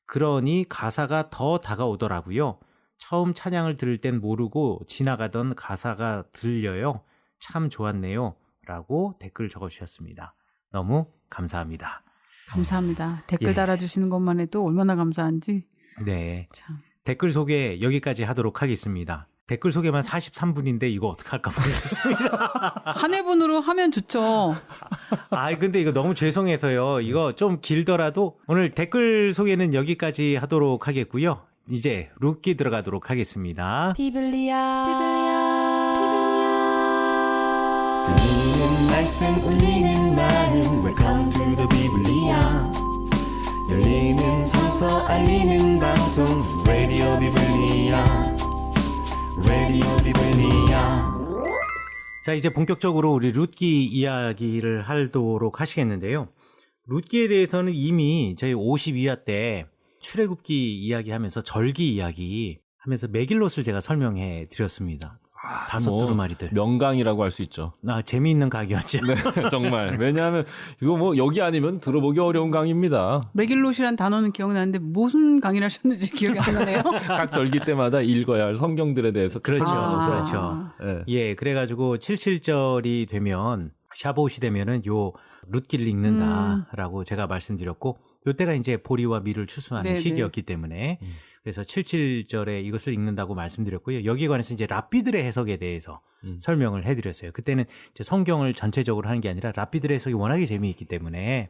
A: 그러니 가사가 더 다가오더라고요. 처음 찬양을 들을 땐 모르고 지나가던 가사가 들려요. 참 좋았네요. 라고 댓글 적어주셨습니다. 너무 감사합니다.
C: 감사합니다. 댓글
A: 예.
C: 달아주시는 것만 해도 얼마나 감사한지.
A: 네.
C: 참.
A: 댓글 소개 여기까지 하도록 하겠습니다. 댓글 소개만 43분인데 이거 어떡할까 모르겠습니다.
C: 한 회분으로 하면 좋죠.
A: 아, 근데 이거 너무 죄송해서요. 이거 좀 길더라도 오늘 댓글 소개는 여기까지 하도록 하겠고요. 이제 룻기 들어가도록 하겠습니다.
D: 들리는 말씀 울리는 마음 Welcome to the 비블리아 열리는 성서 알리는 방송 Radio 비블리아 Radio 비블리아
A: 자, 이제 본격적으로 우리 룻기 이야기를 하도록 하시겠는데요. 룻기에 대해서는 이미 저희 52화 때 출애굽기 이야기하면서 절기 이야기 하면서 메길롯을 제가 설명해 드렸습니다. 다섯
B: 뭐
A: 두루마리들.
B: 명강이라고 할 수 있죠.
A: 아, 재미있는 각이었죠.
B: 네, 정말. 왜냐하면 이거 뭐 여기 아니면 들어보기 어려운 강의입니다.
C: 메길롯이란 단어는 기억나는데 무슨 강의를 하셨는지 기억이 안 나네요.
B: 각 절기 때마다 읽어야 할 성경들에 대해서
A: 그렇죠.
C: 아.
A: 그렇죠.
B: 네.
A: 예, 그래가지고 77절이 되면 샤봇이 되면은 요 룻기를 읽는다라고 제가 말씀드렸고, 요때가 이제 보리와 밀을 추수하는
C: 네네.
A: 시기였기 때문에 그래서 77절에 이것을 읽는다고 말씀드렸고요. 여기에 관해서 이제 랍비들의 해석에 대해서 설명을 해드렸어요. 그때는 이제 성경을 전체적으로 하는 게 아니라 랍비들의 해석이 워낙에 재미있기 때문에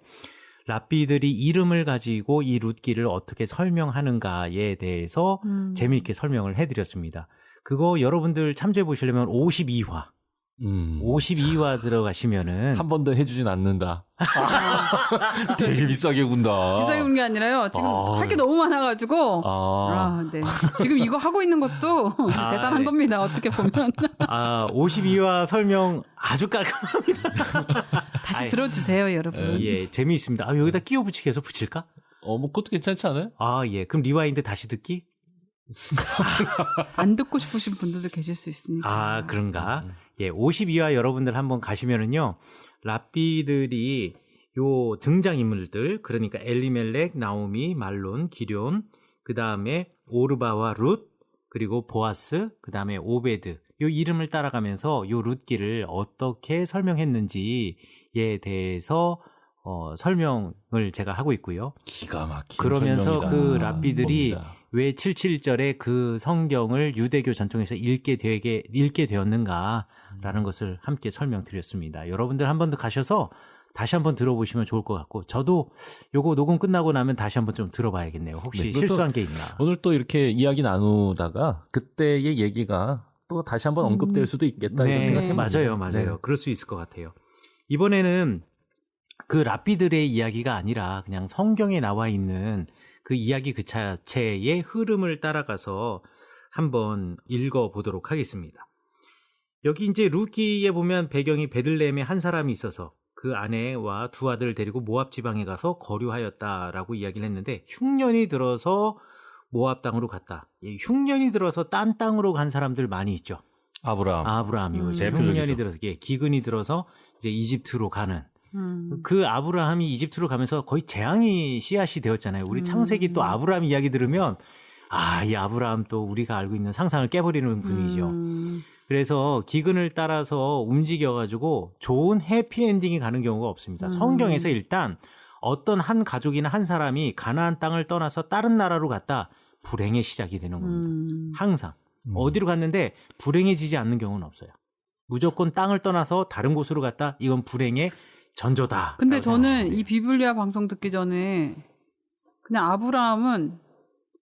A: 랍비들이 이름을 가지고 이 룻기를 어떻게 설명하는가에 대해서 재미있게 설명을 해드렸습니다. 그거 여러분들 참조해 보시려면 52화 52화 들어가시면은
B: 한 번도 해주진 않는다. 되게 비싸게 군다.
C: 비싸게 군 게 아니라요. 지금
B: 아.
C: 할 게 너무 많아가지고. 네. 지금 이거 하고 있는 것도 대단한
A: 네.
C: 겁니다. 어떻게 보면.
A: 아, 52화 설명 아주 깔끔합니다.
C: 다시
A: 아이,
C: 들어주세요, 여러분.
A: 예, 재미있습니다. 아, 여기다 끼워 붙이기 해서 붙일까?
B: 뭐 그것도 괜찮지 않아요?
A: 아, 예. 그럼 리와인드 다시 듣기?
C: 안 듣고 싶으신 분들도 계실 수 있으니까.
A: 아, 그런가? 예, 52화 여러분들 한번 가시면은요, 랍비들이 요 등장인물들, 그러니까 엘리멜렉, 나오미, 말론, 기럨, 그 다음에 오르바와 룻, 그리고 보아스, 그 다음에 오베드, 요 이름을 따라가면서 요 룻기를 어떻게 설명했는지에 대해서 설명을 제가 하고 있고요.
B: 기가 막힌
A: 그러면서
B: 설명이다.
A: 그 랍비들이
B: 봅니다.
A: 왜 77절에 그 성경을 유대교 전통에서 읽게 되었는가라는 것을 함께 설명드렸습니다. 여러분들 한 번 더 가셔서 다시 한번 들어보시면 좋을 것 같고, 저도 요거 녹음 끝나고 나면 다시 한번 좀 들어봐야겠네요. 혹시
B: 네, 그것도
A: 실수한 게 있나.
B: 오늘 또 이렇게 이야기 나누다가 그때의 얘기가 또 다시 한번 언급될 수도 있겠다 이런
A: 네,
B: 생각해봅니다.
A: 맞아요. 그럴 수 있을 것 같아요. 이번에는 그 랍비들의 이야기가 아니라 그냥 성경에 나와 있는 그 이야기 그 자체의 흐름을 따라가서 한번 읽어보도록 하겠습니다. 여기 이제 룻기에 보면 배경이 베들레헴에 한 사람이 있어서 그 아내와 두 아들을 데리고 모압 지방에 가서 거류하였다라고 이야기를 했는데, 흉년이 들어서 모압 땅으로 갔다. 흉년이 들어서 딴 땅으로 간 사람들 많이 있죠. 아브라함이
B: 대표적이죠.
A: 흉년이 들어서, 기근이 들어서 이제 이집트로 가는. 그 아브라함이 이집트로 가면서 거의 재앙이 씨앗이 되었잖아요. 우리 창세기 또 아브라함 이야기 들으면 이 아브라함 또 우리가 알고 있는 상상을 깨버리는 분이죠. 그래서 기근을 따라서 움직여가지고 좋은 해피엔딩이 가는 경우가 없습니다. 성경에서 일단 어떤 한 가족이나 한 사람이 가나안 땅을 떠나서 다른 나라로 갔다 불행의 시작이 되는 겁니다. 항상. 어디로 갔는데 불행해지지 않는 경우는 없어요. 무조건 땅을 떠나서 다른 곳으로 갔다 이건 불행의 전조다.
C: 근데 저는 이 비블리아 방송 듣기 전에 그냥 아브라함은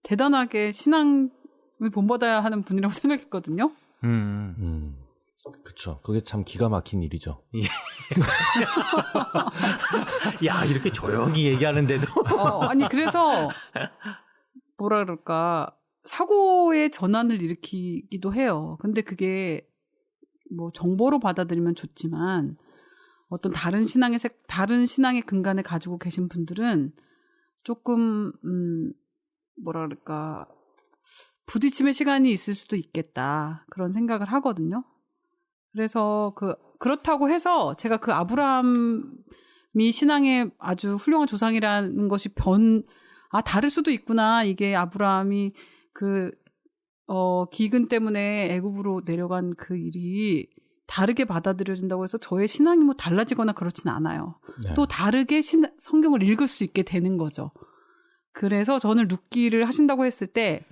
C: 대단하게 신앙을 본받아야 하는 분이라고 생각했거든요.
B: 그렇죠. 그게 참 기가 막힌 일이죠.
A: 야, 이렇게 조용히 얘기하는데도.
C: 아니, 그래서, 뭐라 그럴까, 사고의 전환을 일으키기도 해요. 근데 그게, 뭐, 정보로 받아들이면 좋지만, 어떤 다른 신앙의 근간을 가지고 계신 분들은 조금, 뭐라 그럴까, 부딪힘의 시간이 있을 수도 있겠다. 그런 생각을 하거든요. 그래서 그렇다고 해서 제가 그 아브라함이 신앙의 아주 훌륭한 조상이라는 것이 다를 수도 있구나. 이게 아브라함이 기근 때문에 애굽으로 내려간 그 일이 다르게 받아들여진다고 해서 저의 신앙이 뭐 달라지거나 그렇진 않아요.
B: 네.
C: 또 다르게 성경을 읽을 수 있게 되는 거죠. 그래서 저는 룻기를 하신다고 했을 때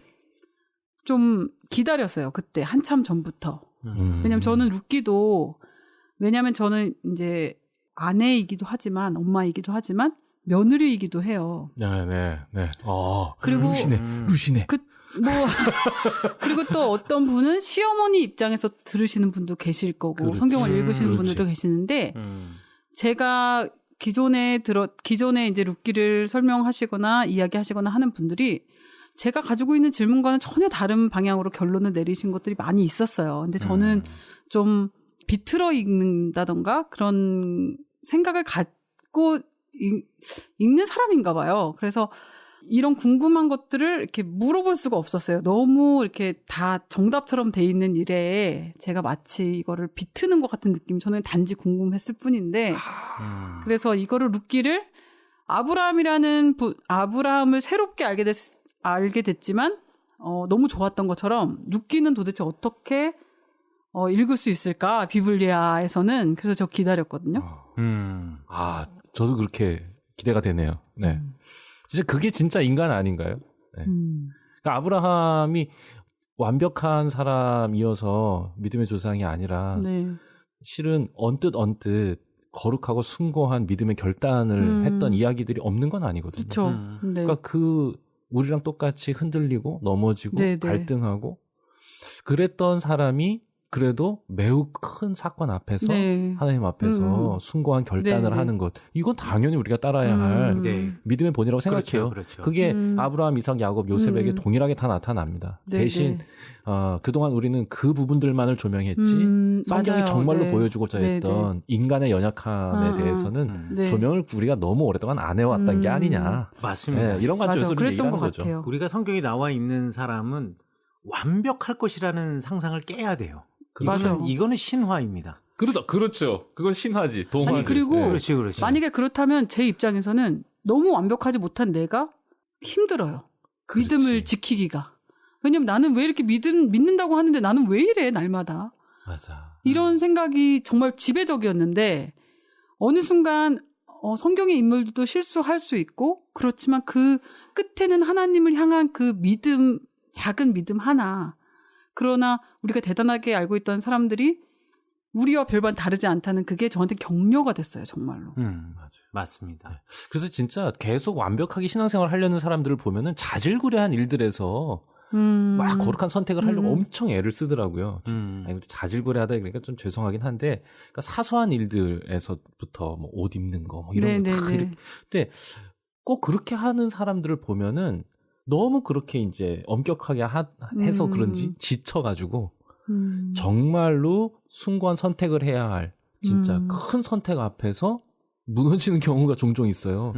C: 좀 기다렸어요. 그때 한참 전부터. 왜냐면 저는 룻기도 왜냐면 저는 이제 아내이기도 하지만 엄마이기도 하지만 며느리이기도 해요.
B: 네.
C: 그리고
B: 루시네.
C: 그리고 또 어떤 분은 시어머니 입장에서 들으시는 분도 계실 거고
B: 그렇지.
C: 성경을 읽으시는
B: 그렇지.
C: 분들도 계시는데 제가 기존에 이제 룻기를 설명하시거나 이야기하시거나 하는 분들이 제가 가지고 있는 질문과는 전혀 다른 방향으로 결론을 내리신 것들이 많이 있었어요. 근데 저는 좀 비틀어 읽는다던가 그런 생각을 갖고 읽는 사람인가 봐요. 그래서 이런 궁금한 것들을 이렇게 물어볼 수가 없었어요. 너무 이렇게 다 정답처럼 돼 있는 일에 제가 마치 이거를 비트는 것 같은 느낌. 저는 단지 궁금했을 뿐인데 그래서 이거를 룻기를 아브라함을 새롭게 알게 됐지만 너무 좋았던 것처럼 룻기는 도대체 어떻게 읽을 수 있을까? 비블리아에서는. 그래서 저 기다렸거든요.
B: 저도 그렇게 기대가 되네요. 네. 진짜 그게 진짜 인간 아닌가요? 네. 그러니까 아브라함이 완벽한 사람이어서 믿음의 조상이 아니라
C: 네.
B: 실은 언뜻 거룩하고 숭고한 믿음의 결단을 했던 이야기들이 없는 건 아니거든요.
C: 그렇죠. 네.
B: 그러니까 우리랑 똑같이 흔들리고 넘어지고
C: 네네.
B: 갈등하고 그랬던 사람이 그래도 매우 큰 사건 앞에서
C: 네.
B: 하나님 앞에서 숭고한 결단을
C: 네네.
B: 하는 것 이건 당연히 우리가 따라야 할
A: 네.
B: 믿음의 본이라고 생각해요.
A: 그렇죠.
B: 그게 아브라함, 이삭, 야곱, 요셉에게 동일하게 다 나타납니다.
C: 네네.
B: 대신 그동안 우리는 그 부분들만을 조명했지 성경이
C: 맞아요.
B: 정말로
C: 네.
B: 보여주고자
C: 네네.
B: 했던 인간의 연약함에 대해서는
C: 네.
B: 조명을 우리가 너무 오랫동안 안 해왔던 게 아니냐.
A: 맞습니다.
B: 네, 이런
C: 맞아.
B: 관점에서
C: 그랬던
B: 얘기하는
C: 것
B: 거죠.
C: 같아요.
A: 우리가 성경에 나와 있는 사람은 완벽할 것이라는 상상을 깨야 돼요.
C: 맞아요.
A: 이거는 신화입니다.
B: 그렇죠. 그건 신화지, 동화지.
C: 아니, 그리고
A: 그렇지.
C: 만약에 그렇다면 제 입장에서는 너무 완벽하지 못한 내가 힘들어요.
B: 그렇지.
C: 믿음을 지키기가. 왜냐면 나는 왜 이렇게 믿는다고 하는데 나는 왜 이래 날마다.
B: 맞아.
C: 이런 생각이 정말 지배적이었는데 어느 순간 성경의 인물들도 실수할 수 있고 그렇지만 그 끝에는 하나님을 향한 그 믿음, 작은 믿음 하나. 그러나 우리가 대단하게 알고 있던 사람들이 우리와 별반 다르지 않다는 그게 저한테 격려가 됐어요, 정말로.
B: 맞아요.
A: 맞습니다.
B: 네. 그래서 진짜 계속 완벽하게 신앙생활을 하려는 사람들을 보면은 자질구레한 일들에서 막 거룩한 선택을 하려고 엄청 애를 쓰더라고요. 아니, 근데 자질구레하다 그러니까 좀 죄송하긴 한데, 그러니까 사소한 일들에서부터 뭐 옷 입는 거, 뭐 이런 거. 근데 꼭 그렇게 하는 사람들을 보면은 너무 그렇게 이제 엄격하게 해서 그런지 지쳐가지고 정말로 숭고한 선택을 해야 할 진짜 큰 선택 앞에서 무너지는 경우가 종종 있어요.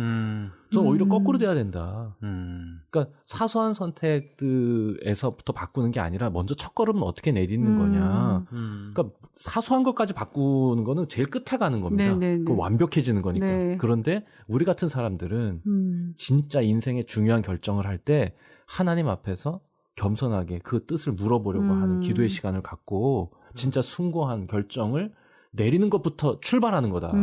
B: 저는 오히려 거꾸로 돼야 된다. 그러니까 사소한 선택들에서부터 바꾸는 게 아니라 먼저 첫걸음은 어떻게 내딛는 거냐. 그러니까 사소한 것까지 바꾸는 거는 제일 끝에 가는 겁니다. 그 완벽해지는 거니까.
C: 네.
B: 그런데 우리 같은 사람들은 진짜 인생의 중요한 결정을 할 때 하나님 앞에서 겸손하게 그 뜻을 물어보려고 하는 기도의 시간을 갖고 진짜 숭고한 결정을 내리는 것부터 출발하는 거다.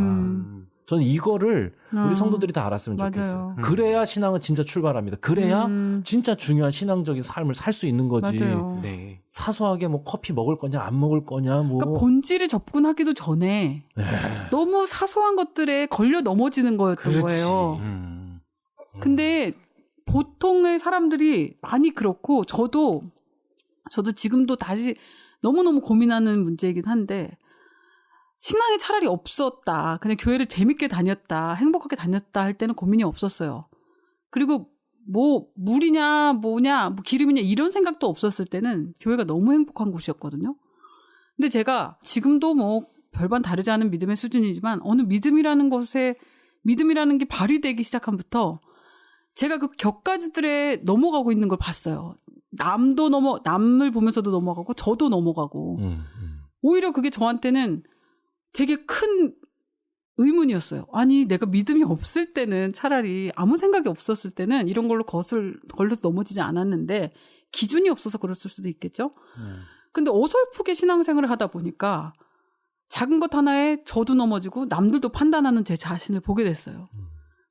B: 저는 이거를 우리 성도들이 다 알았으면 좋겠어요.
C: 맞아요.
B: 그래야 신앙은 진짜 출발합니다. 그래야 진짜 중요한 신앙적인 삶을 살 수 있는 거지.
C: 맞아요.
A: 네.
B: 사소하게 뭐 커피 먹을 거냐 안 먹을 거냐 뭐.
C: 그러니까 본질에 접근하기도 전에 너무 사소한 것들에 걸려 넘어지는 거였던 거예요. 근데 보통의 사람들이 많이 그렇고 저도 지금도 다시 너무너무 고민하는 문제이긴 한데 신앙이 차라리 없었다. 그냥 교회를 재밌게 다녔다. 행복하게 다녔다 할 때는 고민이 없었어요. 그리고 뭐 물이냐 뭐냐 뭐 기름이냐 이런 생각도 없었을 때는 교회가 너무 행복한 곳이었거든요. 근데 제가 지금도 뭐 별반 다르지 않은 믿음의 수준이지만 어느 믿음이라는 게 발휘되기 시작함부터 제가 그 격가지들에 넘어가고 있는 걸 봤어요. 남을 보면서도 넘어가고 저도 넘어가고 오히려 그게 저한테는 되게 큰 의문이었어요. 아니 내가 믿음이 없을 때는 차라리 아무 생각이 없었을 때는 이런 걸로 걸려서 넘어지지 않았는데 기준이 없어서 그랬을 수도 있겠죠. 근데 어설프게 신앙생활을 하다 보니까 작은 것 하나에 저도 넘어지고 남들도 판단하는 제 자신을 보게 됐어요.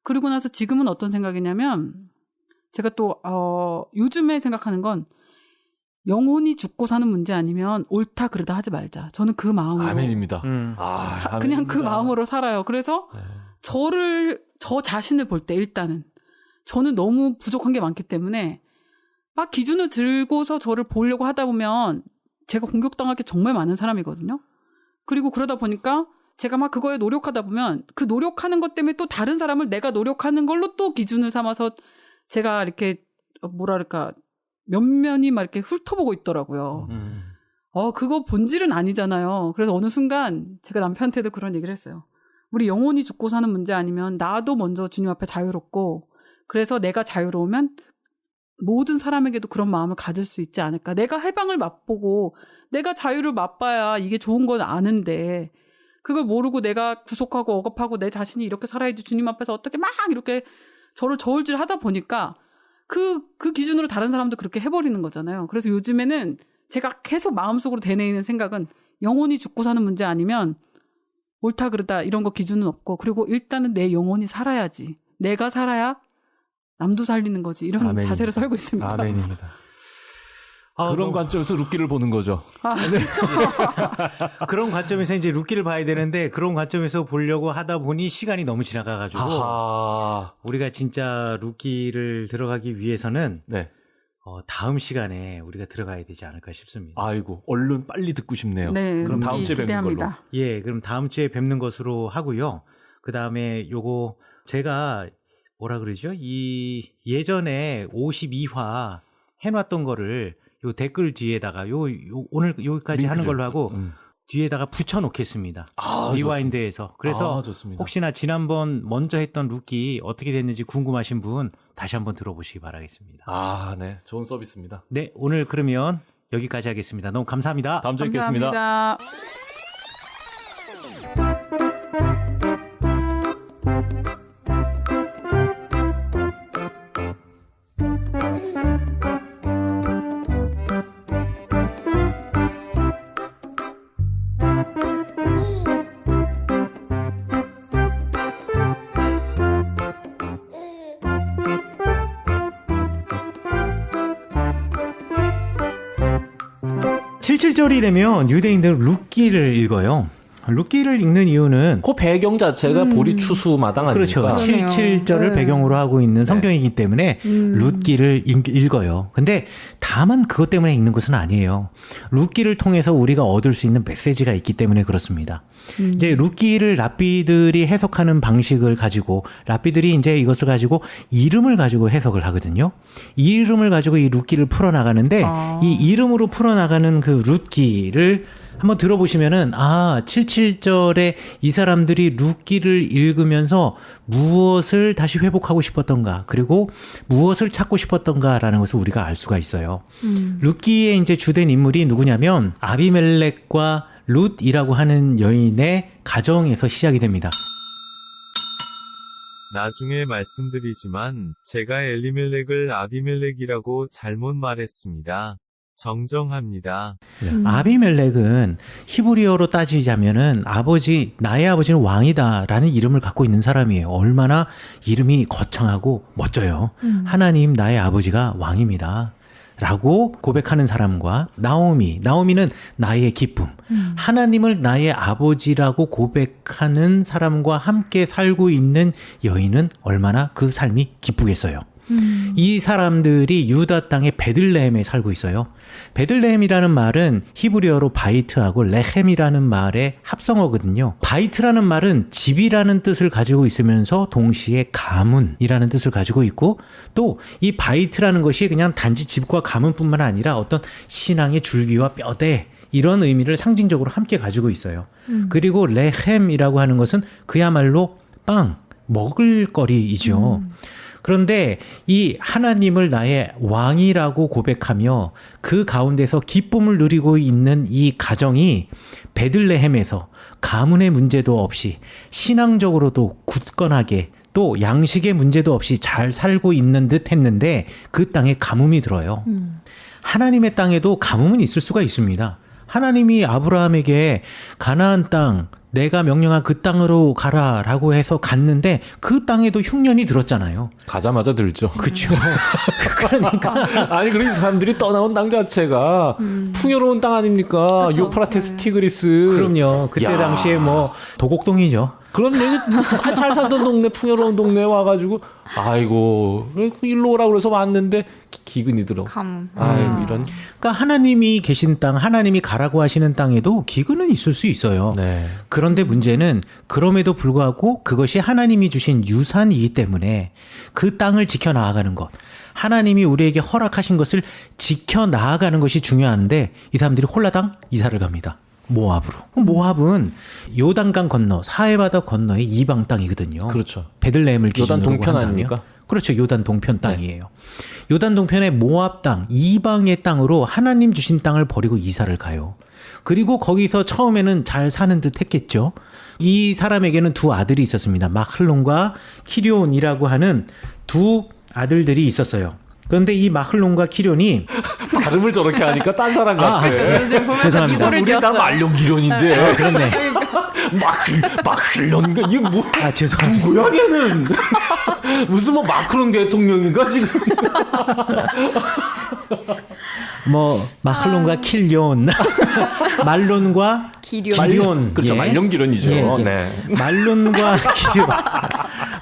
C: 그리고 나서 지금은 어떤 생각이냐면 제가 또 요즘에 생각하는 건 영혼이 죽고 사는 문제 아니면 옳다 그르다 하지 말자. 저는 그 마음으로
B: 아멘입니다.
C: 그냥
B: 아멘입니다.
C: 그 마음으로 살아요. 그래서 저 자신을 볼 때 일단은 저는 너무 부족한 게 많기 때문에 막 기준을 들고서 저를 보려고 하다 보면 제가 공격당할 게 정말 많은 사람이거든요. 그리고 그러다 보니까 제가 막 그거에 노력하다 보면 그 노력하는 것 때문에 또 다른 사람을 내가 노력하는 걸로 또 기준을 삼아서 제가 이렇게 뭐랄까 면면이 막 이렇게 훑어보고 있더라고요. 그거 본질은 아니잖아요. 그래서 어느 순간 제가 남편한테도 그런 얘기를 했어요. 우리 영혼이 죽고 사는 문제 아니면 나도 먼저 주님 앞에 자유롭고 그래서 내가 자유로우면 모든 사람에게도 그런 마음을 가질 수 있지 않을까. 내가 해방을 맛보고 내가 자유를 맛봐야 이게 좋은 건 아는데 그걸 모르고 내가 구속하고 억압하고 내 자신이 이렇게 살아야지 주님 앞에서 어떻게 막 이렇게 저를 저울질 하다 보니까 그 기준으로 다른 사람도 그렇게 해버리는 거잖아요. 그래서 요즘에는 제가 계속 마음속으로 되뇌이는 생각은 영혼이 죽고 사는 문제 아니면 옳다 그르다 이런 거 기준은 없고 그리고 일단은 내 영혼이 살아야지. 내가 살아야 남도 살리는 거지. 이런
B: 아멘입니다.
C: 자세로 살고 있습니다.
B: 아멘입니다. 그런 관점에서 룻기를 보는 거죠.
A: 그런 관점에서 이제 룻기를 봐야 되는데 그런 관점에서 보려고 하다 보니 시간이 너무 지나가가지고 우리가 진짜 룻기를 들어가기 위해서는
B: 네.
A: 다음 시간에 우리가 들어가야 되지 않을까 싶습니다.
B: 아이고 얼른 빨리 듣고 싶네요.
C: 네,
B: 그럼 다음 주에 뵙는 걸로.
C: 기대합니다.
A: 예, 그럼 다음 주에 뵙는 것으로 하고요. 그 다음에 요거 제가 뭐라 그러죠? 이 예전에 52화 해놨던 거를 요 댓글 뒤에다가 오늘 여기까지 하는 걸로 하고 뒤에다가 붙여놓겠습니다. 리와인드에서. 그래서
B: 좋습니다.
A: 혹시나 지난번 먼저 했던 룻기 어떻게 됐는지 궁금하신 분 다시 한번 들어보시기 바라겠습니다.
B: 네. 좋은 서비스입니다.
A: 네, 오늘 그러면 여기까지 하겠습니다. 너무 감사합니다.
B: 다음 주에 뵙겠습니다.
C: 감사합니다.
A: 칠칠절이 되면 유대인들은 룻기를 읽어요. 룻기를 읽는 이유는
B: 그 배경 자체가 보리 추수 마당 아닙니까?
A: 그렇죠.
C: 그러네요.
A: 77절을
C: 네.
A: 배경으로 하고 있는 성경이기 때문에 룻기를 읽어요. 근데 다만 그것 때문에 읽는 것은 아니에요. 룻기를 통해서 우리가 얻을 수 있는 메시지가 있기 때문에 그렇습니다. 이제 룻기를 랍비들이 해석하는 방식을 가지고 랍비들이 이제 이것을 가지고 이름을 가지고 해석을 하거든요. 이 이름을 가지고 이 룻기를 풀어나가는데 이 이름으로 풀어나가는 그 룻기를 한번 들어보시면은 77절에 이 사람들이 룻기를 읽으면서 무엇을 다시 회복하고 싶었던가 그리고 무엇을 찾고 싶었던가라는 것을 우리가 알 수가 있어요. 룻기의 이제 주된 인물이 누구냐면 아비멜렉과 룻이라고 하는 여인의 가정에서 시작이 됩니다.
E: 나중에 말씀드리지만 제가 엘리멜렉을 아비멜렉이라고 잘못 말했습니다. 정정합니다.
A: 아비멜렉은 히브리어로 따지자면은 나의 아버지는 왕이다라는 이름을 갖고 있는 사람이에요. 얼마나 이름이 거창하고 멋져요. 하나님 나의 아버지가 왕입니다. 라고 고백하는 사람과 나오미는 나의 기쁨, 하나님을 나의 아버지라고 고백하는 사람과 함께 살고 있는 여인은 얼마나 그 삶이 기쁘겠어요. 이 사람들이 유다 땅의 베들레헴에 살고 있어요. 베들레헴이라는 말은 히브리어로 바이트하고 레헴이라는 말의 합성어거든요. 바이트라는 말은 집이라는 뜻을 가지고 있으면서 동시에 가문이라는 뜻을 가지고 있고, 또 이 바이트라는 것이 그냥 단지 집과 가문뿐만 아니라 어떤 신앙의 줄기와 뼈대, 이런 의미를 상징적으로 함께 가지고 있어요. 그리고 레헴이라고 하는 것은 그야말로 먹을거리이죠. 그런데 이 하나님을 나의 왕이라고 고백하며 그 가운데서 기쁨을 누리고 있는 이 가정이 베들레헴에서 가문의 문제도 없이 신앙적으로도 굳건하게 또 양식의 문제도 없이 잘 살고 있는 듯 했는데 그 땅에 가뭄이 들어요. 하나님의 땅에도 가뭄은 있을 수가 있습니다. 하나님이 아브라함에게 가나안 땅, 내가 명령한 그 땅으로 가라라고 해서 갔는데 그 땅에도 흉년이 들었잖아요.
B: 가자마자 들죠.
A: 그렇죠. 그러니까
B: 아니 그러니 사람들이 떠나온 땅 자체가 풍요로운 땅 아닙니까?
C: 그렇죠.
B: 유프라테스
C: 네.
B: 티그리스.
A: 그럼요. 그때
B: 야.
A: 당시에 뭐 도곡동이죠.
B: 그럼 내가 잘 살던 동네, 풍요로운 동네에 와가지고 아이고 일로 오라고 그래서 왔는데 기근이 들어.
C: 가문.
B: 아이고 이런.
A: 그러니까 하나님이 계신 땅, 하나님이 가라고 하시는 땅에도 기근은 있을 수 있어요.
B: 네.
A: 그런데 문제는 그럼에도 불구하고 그것이 하나님이 주신 유산이기 때문에 그 땅을 지켜나가는 것, 하나님이 우리에게 허락하신 것을 지켜나가는 것이 중요한데 이 사람들이 홀라당 이사를 갑니다. 모압으로. 모압은 요단강 건너, 사해바다 건너의 이방 땅이거든요.
B: 그렇죠.
A: 베들레헴을
B: 요단
A: 기준으로
B: 동편
A: 한다면.
B: 아닙니까?
A: 그렇죠. 요단 동편 땅이에요. 요단 동편의 모압 땅, 이방의 땅으로 하나님 주신 땅을 버리고 이사를 가요. 그리고 거기서 처음에는 잘 사는 듯 했겠죠. 이 사람에게는 두 아들이 있었습니다. 마클론과 키리온이라고 하는 두 아들들이 있었어요. 그런데 이 마클론과 키리온이
B: 발음을 저렇게 하니까 딴 사람 같아.
C: 저는 지금 보면서
A: 죄송합니다.
C: 미소를
B: 우리 다
C: 지었어요.
B: 말룡기론인데.
A: 그렇네.
B: 마클론가 이게 뭐?
A: 아, 죄송합니다.
B: 뭐야 걔는? 무슨 뭐 마크론 대통령인가 지금?
A: 뭐 마클론과 킬리온, 말론과
C: 기룡.
A: 기리온.
B: 그렇죠.
A: 예.
B: 말룡기론이죠.
A: 예, 예.
B: 네.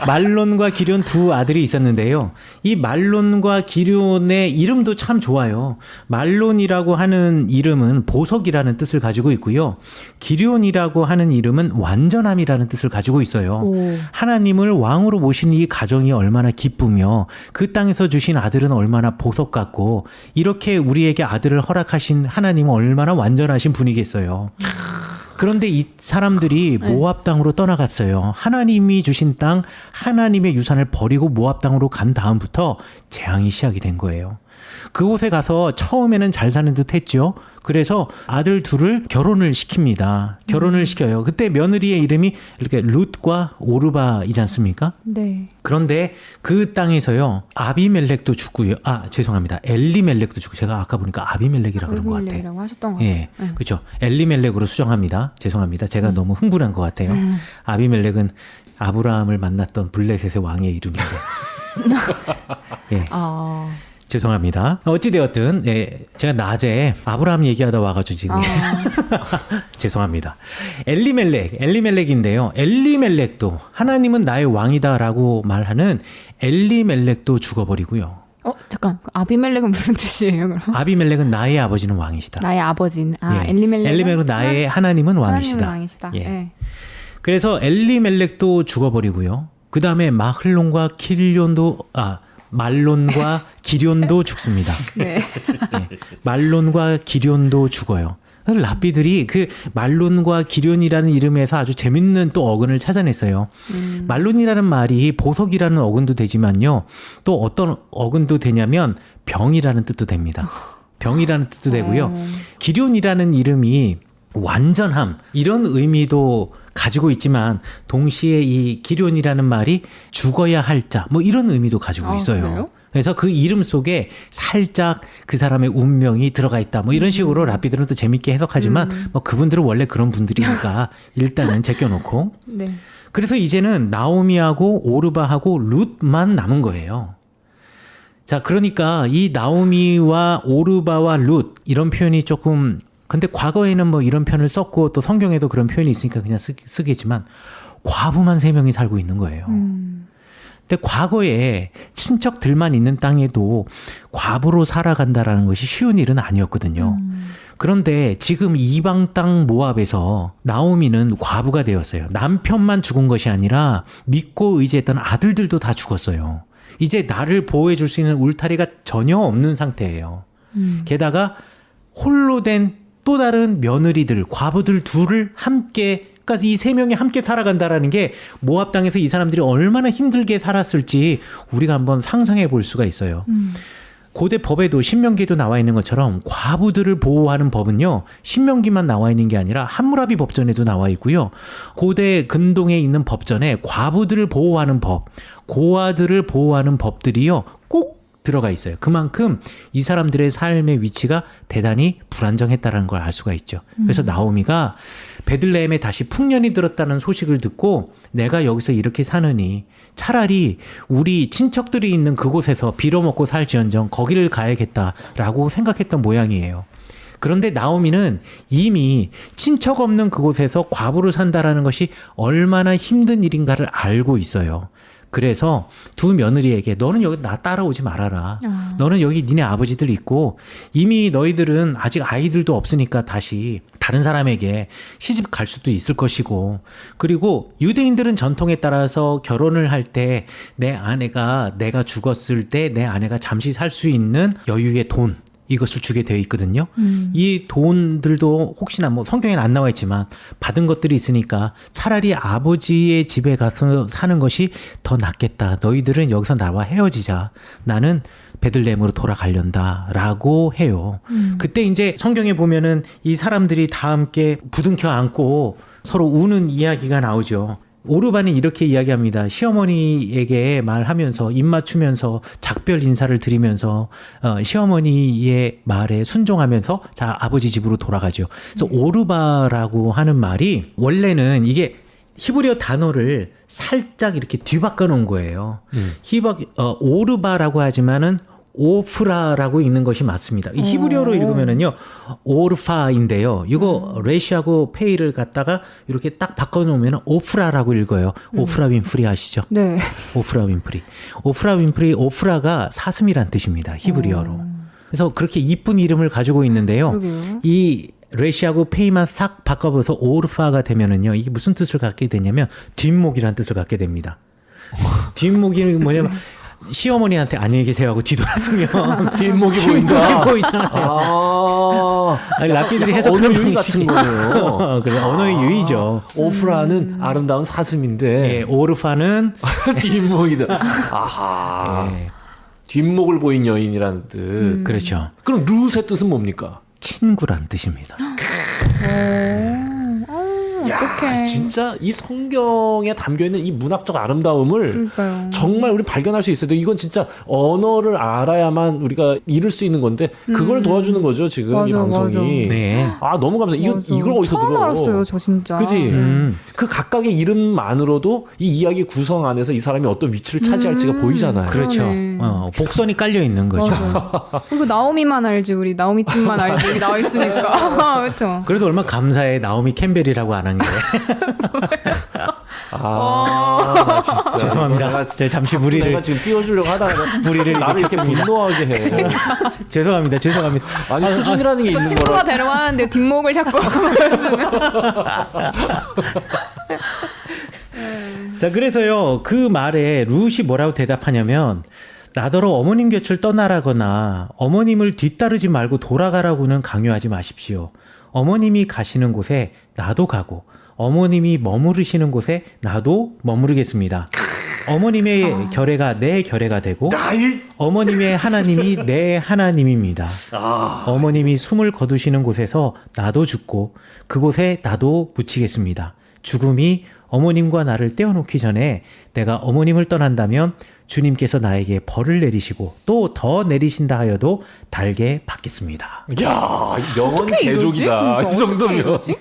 A: 말론과 기리온 두 아들이 있었는데요. 이 말론과 기리온의 이름도 참 좋아요. 말론이라고 하는 이름은 보석이라는 뜻을 가지고 있고요. 기리온이라고 하는 이름은 완전함이라는 뜻을 가지고 있어요.
C: 오.
A: 하나님을 왕으로 모신 이 가정이 얼마나 기쁘며 그 땅에서 주신 아들은 얼마나 보석 같고 이렇게 우리에게 아들을 허락하신 하나님은 얼마나 완전하신 분이겠어요. 그런데 이 사람들이 모압 땅으로 떠나갔어요. 하나님이 주신 땅, 하나님의 유산을 버리고 모압 땅으로 간 다음부터 재앙이 시작이 된 거예요. 그곳에 가서 처음에는 잘 사는 듯 했죠. 그래서 아들 둘을 결혼을 시킵니다. 결혼을 시켜요. 그때 며느리의 이름이 이렇게 룻과 오르바이지 않습니까?
C: 네.
A: 그런데 그 땅에서요, 아비멜렉도 죽고요. 아, 죄송합니다. 엘리멜렉도 죽고, 제가 아까 보니까 아비멜렉이라고 그런 것 같아요.
C: 엘리멜렉이라고 하셨던 것 같아요.
A: 예, 그렇죠. 엘리멜렉으로 수정합니다. 죄송합니다. 제가 너무 흥분한 것 같아요. 아비멜렉은 아브라함을 만났던 블레셋의 왕의 이름인데. 예.
C: 아.
A: 죄송합니다. 어찌되었든, 예, 제가 낮에 아브라함 얘기하다 와가지고 지금. 죄송합니다. 엘리멜렉인데요. 엘리멜렉도 하나님은 나의 왕이다라고 말하는 엘리멜렉도 죽어버리고요.
C: 잠깐. 아비멜렉은 무슨 뜻이에요, 그럼?
A: 아비멜렉은 나의 아버지는 왕이시다.
C: 나의 아버지는. 아,
A: 예.
C: 엘리멜렉은
A: 엘리멜렉은 나의 하나님은 왕이시다.
C: 하나님은 왕이시다.
A: 예.
C: 예.
A: 그래서 엘리멜렉도 죽어버리고요. 그 다음에 마클론과 말론과 기련도 죽습니다.
C: 네.
A: 예. 말론과 기련도 죽어요. 랍비들이 그 말론과 기련이라는 이름에서 아주 재밌는 또 어근을 찾아냈어요. 말론이라는 말이 보석이라는 어근도 되지만요. 또 어떤 어근도 되냐면 병이라는 뜻도 됩니다. 병이라는 뜻도 되고요. 기련이라는 이름이 완전함 이런 의미도 가지고 있지만 동시에 이 기련이라는 말이 죽어야 할 자 뭐 이런 의미도 가지고 있어요.
C: 그래요?
A: 그래서 그 이름 속에 살짝 그 사람의 운명이 들어가 있다. 뭐 이런 식으로 랍비들은 또 재밌게 해석하지만 뭐 그분들은 원래 그런 분들이니까 일단은 제껴놓고.
C: 네.
A: 그래서 이제는 나오미하고 오르바하고 룻만 남은 거예요. 자, 그러니까 이 나오미와 오르바와 룻 이런 표현이 조금 근데 과거에는 뭐 이런 표현을 썼고 또 성경에도 그런 표현이 있으니까 그냥 쓰겠지만 과부만 3명이 살고 있는 거예요. 근데 과거에 친척들만 있는 땅에도 과부로 살아간다라는 것이 쉬운 일은 아니었거든요. 그런데 지금 이방 땅 모압에서 나오미는 과부가 되었어요. 남편만 죽은 것이 아니라 믿고 의지했던 아들들도 다 죽었어요. 이제 나를 보호해 줄 수 있는 울타리가 전혀 없는 상태예요. 게다가 홀로 된 또 다른 며느리들, 과부들 둘을 함께 그러니까 이 3명이 함께 살아간다라는 게 모압 땅에서 이 사람들이 얼마나 힘들게 살았을지 우리가 한번 상상해 볼 수가 있어요. 고대 법에도 신명기에도 나와 있는 것처럼 과부들을 보호하는 법은요. 신명기만 나와 있는 게 아니라 함무라비 법전에도 나와 있고요. 고대 근동에 있는 법전에 과부들을 보호하는 법, 고아들을 보호하는 법들이요. 꼭 들어가 있어요. 그만큼 이 사람들의 삶의 위치가 대단히 불안정했다는 걸 알 수가 있죠. 그래서 나오미가 베들레헴에 다시 풍년이 들었다는 소식을 듣고 내가 여기서 이렇게 사느니 차라리 우리 친척들이 있는 그곳에서 빌어먹고 살지언정 거기를 가야겠다라고 생각했던 모양이에요. 그런데 나오미는 이미 친척 없는 그곳에서 과부로 산다라는 것이 얼마나 힘든 일인가를 알고 있어요. 그래서 두 며느리에게 너는 여기 나 따라오지 말아라. 너는 여기 니네 아버지들 있고 이미 너희들은 아직 아이들도 없으니까 다시 다른 사람에게 시집 갈 수도 있을 것이고 그리고 유대인들은 전통에 따라서 결혼을 할 때 내 아내가 내가 죽었을 때 내 아내가 잠시 살 수 있는 여유의 돈 이것을 주게 되어 있거든요. 이 돈들도 혹시나 뭐 성경에는 안 나와 있지만 받은 것들이 있으니까 차라리 아버지의 집에 가서 사는 것이 더 낫겠다. 너희들은 여기서 나와 헤어지자. 나는 베들레헴으로 돌아가련다라고 해요. 그때 이제 성경에 보면은 이 사람들이 다 함께 부둥켜 안고 서로 우는 이야기가 나오죠. 오르바는 이렇게 이야기합니다. 시어머니에게 말하면서 입 맞추면서 작별 인사를 드리면서 시어머니의 말에 순종하면서 자 아버지 집으로 돌아가죠. 그래서 오르바라고 하는 말이 원래는 이게 히브리어 단어를 살짝 이렇게 뒤바꿔 놓은 거예요. 오르바라고 하지만은 오프라라고 읽는 것이 맞습니다. 이 히브리어로 읽으면은요 오르파인데요. 이거 레시하고 페이를 갖다가 이렇게 딱 바꿔놓으면 오프라라고 읽어요. 오프라 윈프리 아시죠?
F: 네.
A: 오프라 윈프리. 오프라 윈프리 오프라가 사슴이란 뜻입니다. 히브리어로. 그래서 그렇게 이쁜 이름을 가지고 있는데요.
F: 그러게요.
A: 이 레시하고 페이만 싹 바꿔서 오르파가 되면은요 이게 무슨 뜻을 갖게 되냐면 뒷목이라는 뜻을 갖게 됩니다. 뒷목이 뭐냐면 시어머니한테 안녕히 계세요 하고 뒤돌았으면
B: 뒷목이 보인다.
A: 보이잖아요. 아니, 랍비들이 해석하는
B: 언어 유희
A: 방식이
B: 같은 거예요.
A: 그래, 언어의 유의죠.
B: 오프라는 아름다운 사슴인데
A: 예, 오르파는
B: 뒷목이다. 아하.
A: 예,
B: 뒷목을 보인 여인이라는 뜻.
A: 그렇죠.
B: 그럼 룻의 뜻은 뭡니까?
A: 친구란 뜻입니다.
F: 어떡해.
B: 진짜 이 성경에 담겨 있는 이 문학적 아름다움을
F: 그러니까요.
B: 정말 우리 발견할 수 있어요. 이건 진짜 언어를 알아야만 우리가 이룰 수 있는 건데 그걸 도와주는 거죠 지금 이
F: 맞아,
B: 방송이.
F: 맞아.
A: 네.
B: 아 너무 감사. 이걸
F: 맞아.
B: 어디서
F: 처음
B: 들어?
F: 알았어요, 저 진짜.
B: 그지? 그 각각의 이름만으로도 이 이야기 구성 안에서 이 사람이 어떤 위치를 차지할지가 보이잖아요.
A: 그렇죠.
F: 그러네.
A: 복선이 깔려 있는 거죠.
F: 맞아. 그리고 나오미만 알지, 우리 나오미 뜻만 알지, 여기 나와 있으니까. 그렇죠.
A: 그래도 얼마나 감사해. 나오미 캠벨이라고 안 한 게.
B: 아, 진짜.
A: 죄송합니다. 제가 잠시
B: 내가
A: 무리를
B: 지금 띄워주려고 하다가
A: 무리를
B: 나를 이렇게
A: 일으켰습니다.
B: 분노하게 해.
A: 죄송합니다.
B: 아니 수준이라는 게 있는
F: 친구가
B: 거라.
F: 데려왔는데 뒷목을 자꾸
A: 자, 그래서요, 그 말에 룻이 뭐라고 대답하냐면, 나더러 어머님 곁을 떠나라거나 어머님을 뒤따르지 말고 돌아가라고는 강요하지 마십시오. 어머님이 가시는 곳에 나도 가고, 어머님이 머무르시는 곳에 나도 머무르겠습니다. 어머님의 결례가 내 결례가 되고 어머님의 하나님이 내 하나님입니다. 어머님이 숨을 거두시는 곳에서 나도 죽고 그곳에 나도 묻히겠습니다. 죽음이 어머님과 나를 떼어놓기 전에 내가 어머님을 떠난다면 주님께서 나에게 벌을 내리시고 또 더 내리신다 하여도 달게 받겠습니다.
B: 야, 영원
F: 어떻게 이러지?
B: 제족이다.
F: 그러니까
B: 이
F: 어떻게
B: 정도면.
F: 이러지?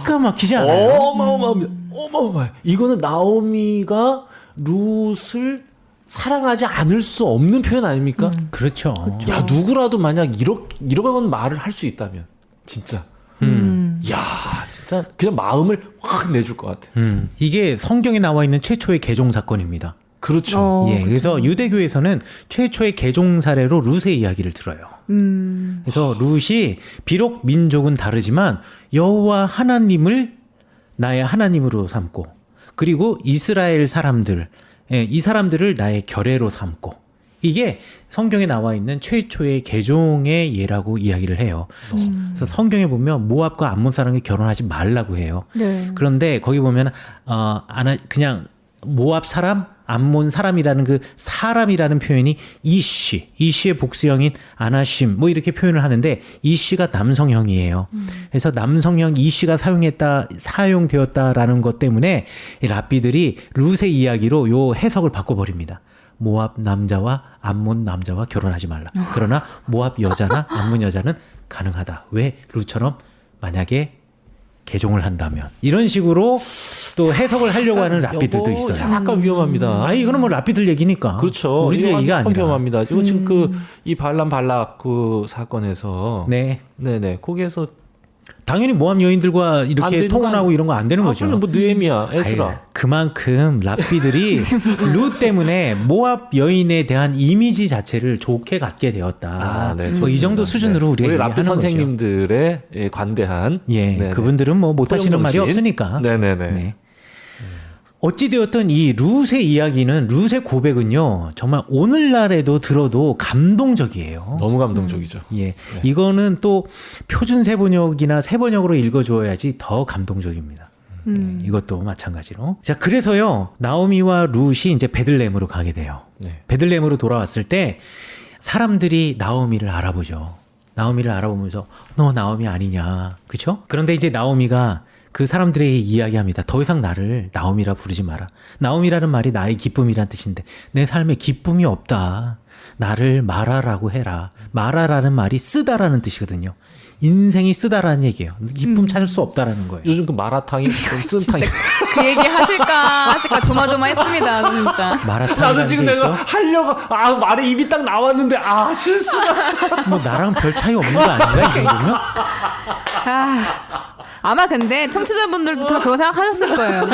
A: 기가 막히지 않아요?
B: 어마어마합니다. 어마어마해. 이거는 나오미가 룻을 사랑하지 않을 수 없는 표현 아닙니까?
A: 그렇죠.
B: 야, 누구라도 만약 이런 말을 할 수 있다면 진짜. 야, 진짜 그냥 마음을 확 내줄 것 같아.
A: 이게 성경에 나와 있는 최초의 개종 사건입니다.
B: 그렇죠.
A: 예, 그래서 유대교에서는 최초의 개종 사례로 룻의 이야기를 들어요. 그래서 룻이 비록 민족은 다르지만 여호와 하나님을 나의 하나님으로 삼고 그리고 이스라엘 사람들, 이 사람들을 나의 결례로 삼고 이게 성경에 나와 있는 최초의 개종의 예라고 이야기를 해요. 그래서 성경에 보면 모압과 암몬 사람이 결혼하지 말라고 해요.
F: 네.
A: 그런데 거기 보면 그냥 모압 사람, 암몬 사람이라는 그 사람이라는 표현이 이시의 복수형인 아나심 뭐 이렇게 표현을 하는데 이시가 남성형이에요. 그래서 남성형 이시가 사용되었다라는 것 때문에 이 랍비들이 룻의 이야기로 요 해석을 바꿔버립니다. 모압 남자와 암몬 남자와 결혼하지 말라. 그러나 모압 여자나 암몬 여자는 가능하다. 왜 룻처럼 만약에 개종을 한다면 이런 식으로 또 해석을 하려고 하는 랍비들도 있어요.
B: 약간 위험합니다.
A: 아 이거는 뭐 랍비들 얘기니까.
B: 그렇죠.
A: 우리들
B: 이거
A: 얘기가
B: 약간
A: 아니라.
B: 위험합니다. 지금 이 발람 발락 그 사건에서 네네 거기에서
A: 당연히 모함 여인들과
B: 안
A: 이렇게
B: 되는
A: 통혼하고
B: 거
A: 이런 거 안 되는 거죠.
B: 뭐 느헤미야, 에스라.
A: 아니, 그만큼 랍비들이 룻 때문에 모압 여인에 대한 이미지 자체를 좋게 갖게 되었다.
B: 네,
A: 뭐 이 정도 수준으로 우리가
B: 우리
A: 얘기하는
B: 랍비
A: 거죠.
B: 선생님들의 관대한
A: 예, 그분들은 뭐 못하시는 말이
B: 포용정신.
A: 없으니까.
B: 네네네.
A: 네. 어찌되었든 이 룻의 이야기는 룻의 고백은요 정말 오늘날에도 들어도 감동적이에요.
B: 너무 감동적이죠.
A: 예, 이거는 또 표준 세번역이나 세번역으로 읽어줘야지 더 감동적입니다. 이것도 마찬가지로. 자, 그래서요 나오미와 룻이 이제 베들레헴으로 가게 돼요.
B: 네.
A: 베들레헴으로 돌아왔을 때 사람들이 나오미를 알아보죠. 나오미를 알아보면서 너 나오미 아니냐, 그렇죠? 그런데 이제 나오미가 그 사람들에게 이야기합니다. 더 이상 나를 나오미라 부르지 마라. 나오미라는 말이 나의 기쁨이란 뜻인데 내 삶에 기쁨이 없다. 나를 마라라고 해라. 마라라는 말이 쓰다라는 뜻이거든요. 인생이 쓰다라는 얘기예요. 기쁨 찾을 수 없다라는 거예요.
B: 요즘 그 마라탕이 좀 쓴 탕이.
F: 그 얘기 하실까 조마조마했습니다 진짜.
B: 나도
A: 마라탕이라는
B: 지금
A: 게
B: 내가
A: 있어?
B: 하려고 말에 입이 딱 나왔는데 실수다.
A: 뭐 나랑 별 차이 없는 거 아닌가 이 정도면?
F: 아마 근데 청취자분들도 다 그거 생각하셨을 거예요.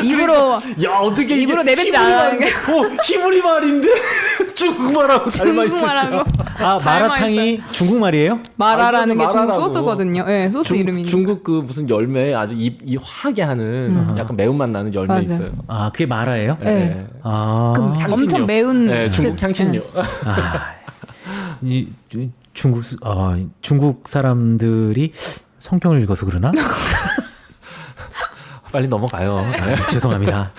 F: 입으로
B: 야 어떻게
F: 입으로 내뱉지 않아요.
B: 히브리 말인데 중국말하고 닮아 있을까?
F: 중국말하고
A: 아 마라탕이 중국말이에요?
F: 마라라는 게 중국
B: 마라라고.
F: 소스거든요. 네, 소스 이름이.
B: 중국 그 무슨 열매 아주 입 화게 하는 약간 매운맛 나는 열매
F: 맞아요.
B: 있어요.
A: 아 그게 마라예요?
F: 네.
A: 아,
B: 향신료.
F: 엄청 매운.
B: 네, 중국 향신료.
A: 중국 사람들이 성경을 읽어서 그러나?
B: 빨리 넘어가요. 네.
A: 죄송합니다.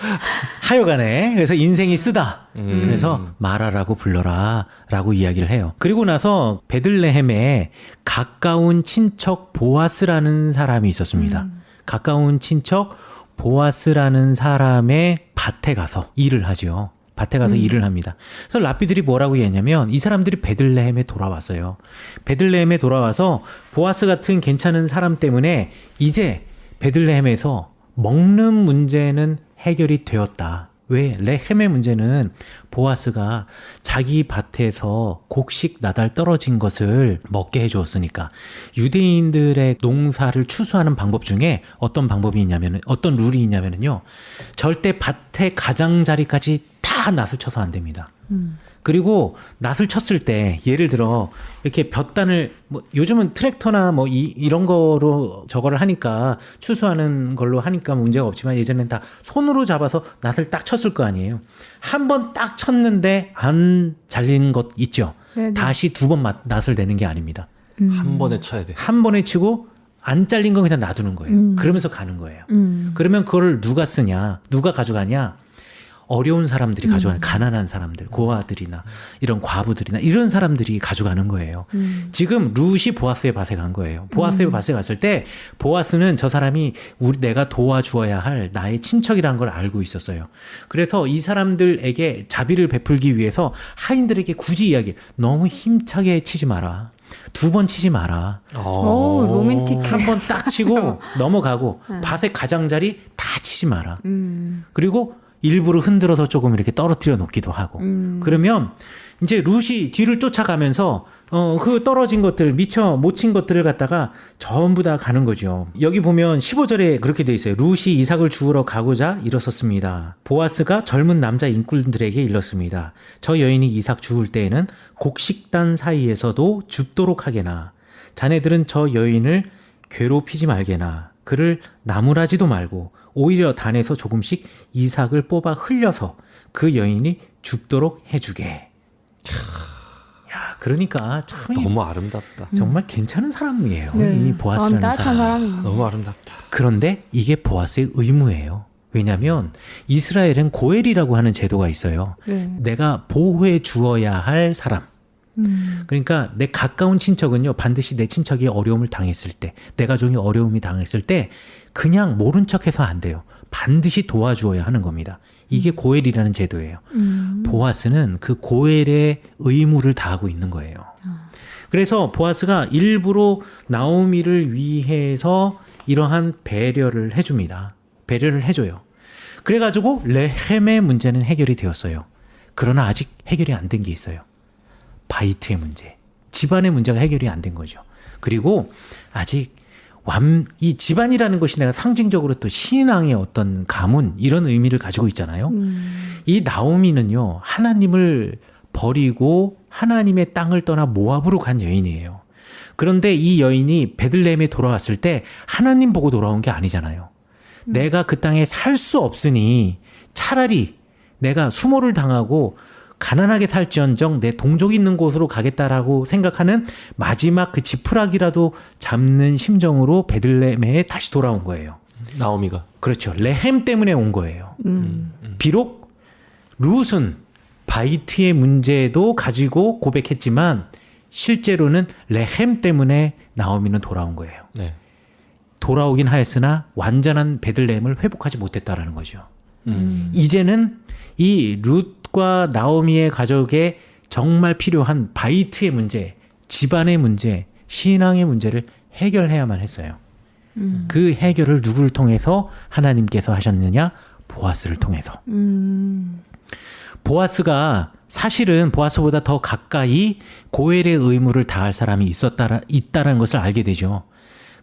A: 하여간에 그래서 인생이 쓰다. 그래서 마라라고 불러라 라고 이야기를 해요. 그리고 나서 베들레헴에 가까운 친척 보아스라는 사람이 있었습니다. 가까운 친척 보아스라는 사람의 밭에 가서 일을 하죠. 밭에 가서 일을 합니다. 그래서 랍비들이 뭐라고 얘기했냐면 이 사람들이 베들레헴에 돌아왔어요. 베들레헴에 돌아와서 보아스 같은 괜찮은 사람 때문에 이제 베들레헴에서 먹는 문제는 해결이 되었다. 왜? 레헴의 문제는 보아스가 자기 밭에서 곡식 나달 떨어진 것을 먹게 해주었으니까 유대인들의 농사를 추수하는 방법 중에 어떤 방법이 있냐면 어떤 룰이 있냐면요 절대 밭의 가장자리까지 다 낫을 쳐서 안 됩니다. 그리고 낫을 쳤을 때 예를 들어 이렇게 볕단을 뭐 요즘은 트랙터나 뭐 이런 거로 저거를 하니까 추수하는 걸로 하니까 문제가 없지만 예전엔 다 손으로 잡아서 낫을 딱 쳤을 거 아니에요. 한 번 딱 쳤는데 안 잘린 것 있죠.
F: 네네.
A: 다시 두 번 낫을 내는 게 아닙니다.
B: 한 번에 쳐야 돼.
A: 한 번에 치고 안 잘린 건 그냥 놔두는 거예요. 그러면서 가는 거예요. 그러면 그걸 누가 쓰냐, 누가 가져가냐? 어려운 사람들이 가져가는 가난한 사람들, 고아들이나 이런 과부들이나 이런 사람들이 가져가는 거예요. 지금 룻이 보아스의 밭에 간 거예요. 보아스의 밭에 갔을 때 보아스는 저 사람이 내가 도와주어야 할 나의 친척이라는 걸 알고 있었어요. 그래서 이 사람들에게 자비를 베풀기 위해서 하인들에게 굳이 너무 힘차게 치지 마라. 2번 치지 마라.
F: 오, 로맨틱해.
A: 한 번 딱 치고 넘어가고 밭의 가장자리 다 치지 마라. 그리고 일부러 흔들어서 조금 이렇게 떨어뜨려 놓기도 하고. 그러면 이제 룻이 뒤를 쫓아가면서 그 떨어진 것들, 미처 못 친 것들을 갖다가 전부 다 가는 거죠. 여기 보면 15절에 그렇게 돼 있어요. 룻이 이삭을 주우러 가고자 일어섰습니다. 보아스가 젊은 남자 인꾼들에게 일렀습니다. 저 여인이 이삭 주울 때에는 곡식단 사이에서도 줍도록 하게나. 자네들은 저 여인을 괴롭히지 말게나. 그를 나무라지도 말고 오히려 단에서 조금씩 이삭을 뽑아 흘려서 그 여인이 줍도록 해주게. 야, 그러니까 참
B: 너무 아름답다.
A: 정말 괜찮은 사람이에요.
F: 네.
A: 이 보아스라는
F: 따뜻한
A: 사람.
F: 사람이에요.
B: 너무 아름답다.
A: 그런데 이게 보아스의 의무예요. 왜냐하면 이스라엘은 고엘이라고 하는 제도가 있어요.
F: 네.
A: 내가 보호해 주어야 할 사람. 그러니까 내 가까운 친척은요, 반드시 내 친척이 어려움을 당했을 때, 내 가족이 어려움이 당했을 때 그냥 모른 척해서 안 돼요. 반드시 도와주어야 하는 겁니다. 이게 고엘이라는 제도예요. 보아스는 그 고엘의 의무를 다하고 있는 거예요. 그래서 보아스가 일부러 나오미를 위해서 이러한 배려를 해줍니다. 배려를 해줘요. 그래가지고 레헴의 문제는 해결이 되었어요. 그러나 아직 해결이 안 된 게 있어요. 바이트의 문제. 집안의 문제가 해결이 안 된 거죠. 그리고 아직 이 집안이라는 것이 내가 상징적으로 또 신앙의 어떤 가문 이런 의미를 가지고 있잖아요. 이 나오미는요, 하나님을 버리고 하나님의 땅을 떠나 모압으로 간 여인이에요. 그런데 이 여인이 베들레헴에 돌아왔을 때 하나님 보고 돌아온 게 아니잖아요. 내가 그 땅에 살 수 없으니 차라리 내가 수모를 당하고 가난하게 살지언정 내 동족이 있는 곳으로 가겠다라고 생각하는 마지막 그 지푸라기라도 잡는 심정으로 베들레헴에 다시 돌아온 거예요.
B: 나오미가.
A: 그렇죠. 레헴 때문에 온 거예요. 비록 룻은 바이트의 문제도 가지고 고백했지만 실제로는 레헴 때문에 나오미는 돌아온 거예요.
B: 네.
A: 돌아오긴 하였으나 완전한 베들레헴을 회복하지 못했다라는 거죠. 이제는 이 룻과 나오미의 가족에 정말 필요한 바이트의 문제, 집안의 문제, 신앙의 문제를 해결해야만 했어요. 그 해결을 누구를 통해서 하나님께서 하셨느냐? 보아스를 통해서. 보아스가 사실은 보아스보다 더 가까이 고엘의 의무를 다할 사람이 있다라는 것을 알게 되죠.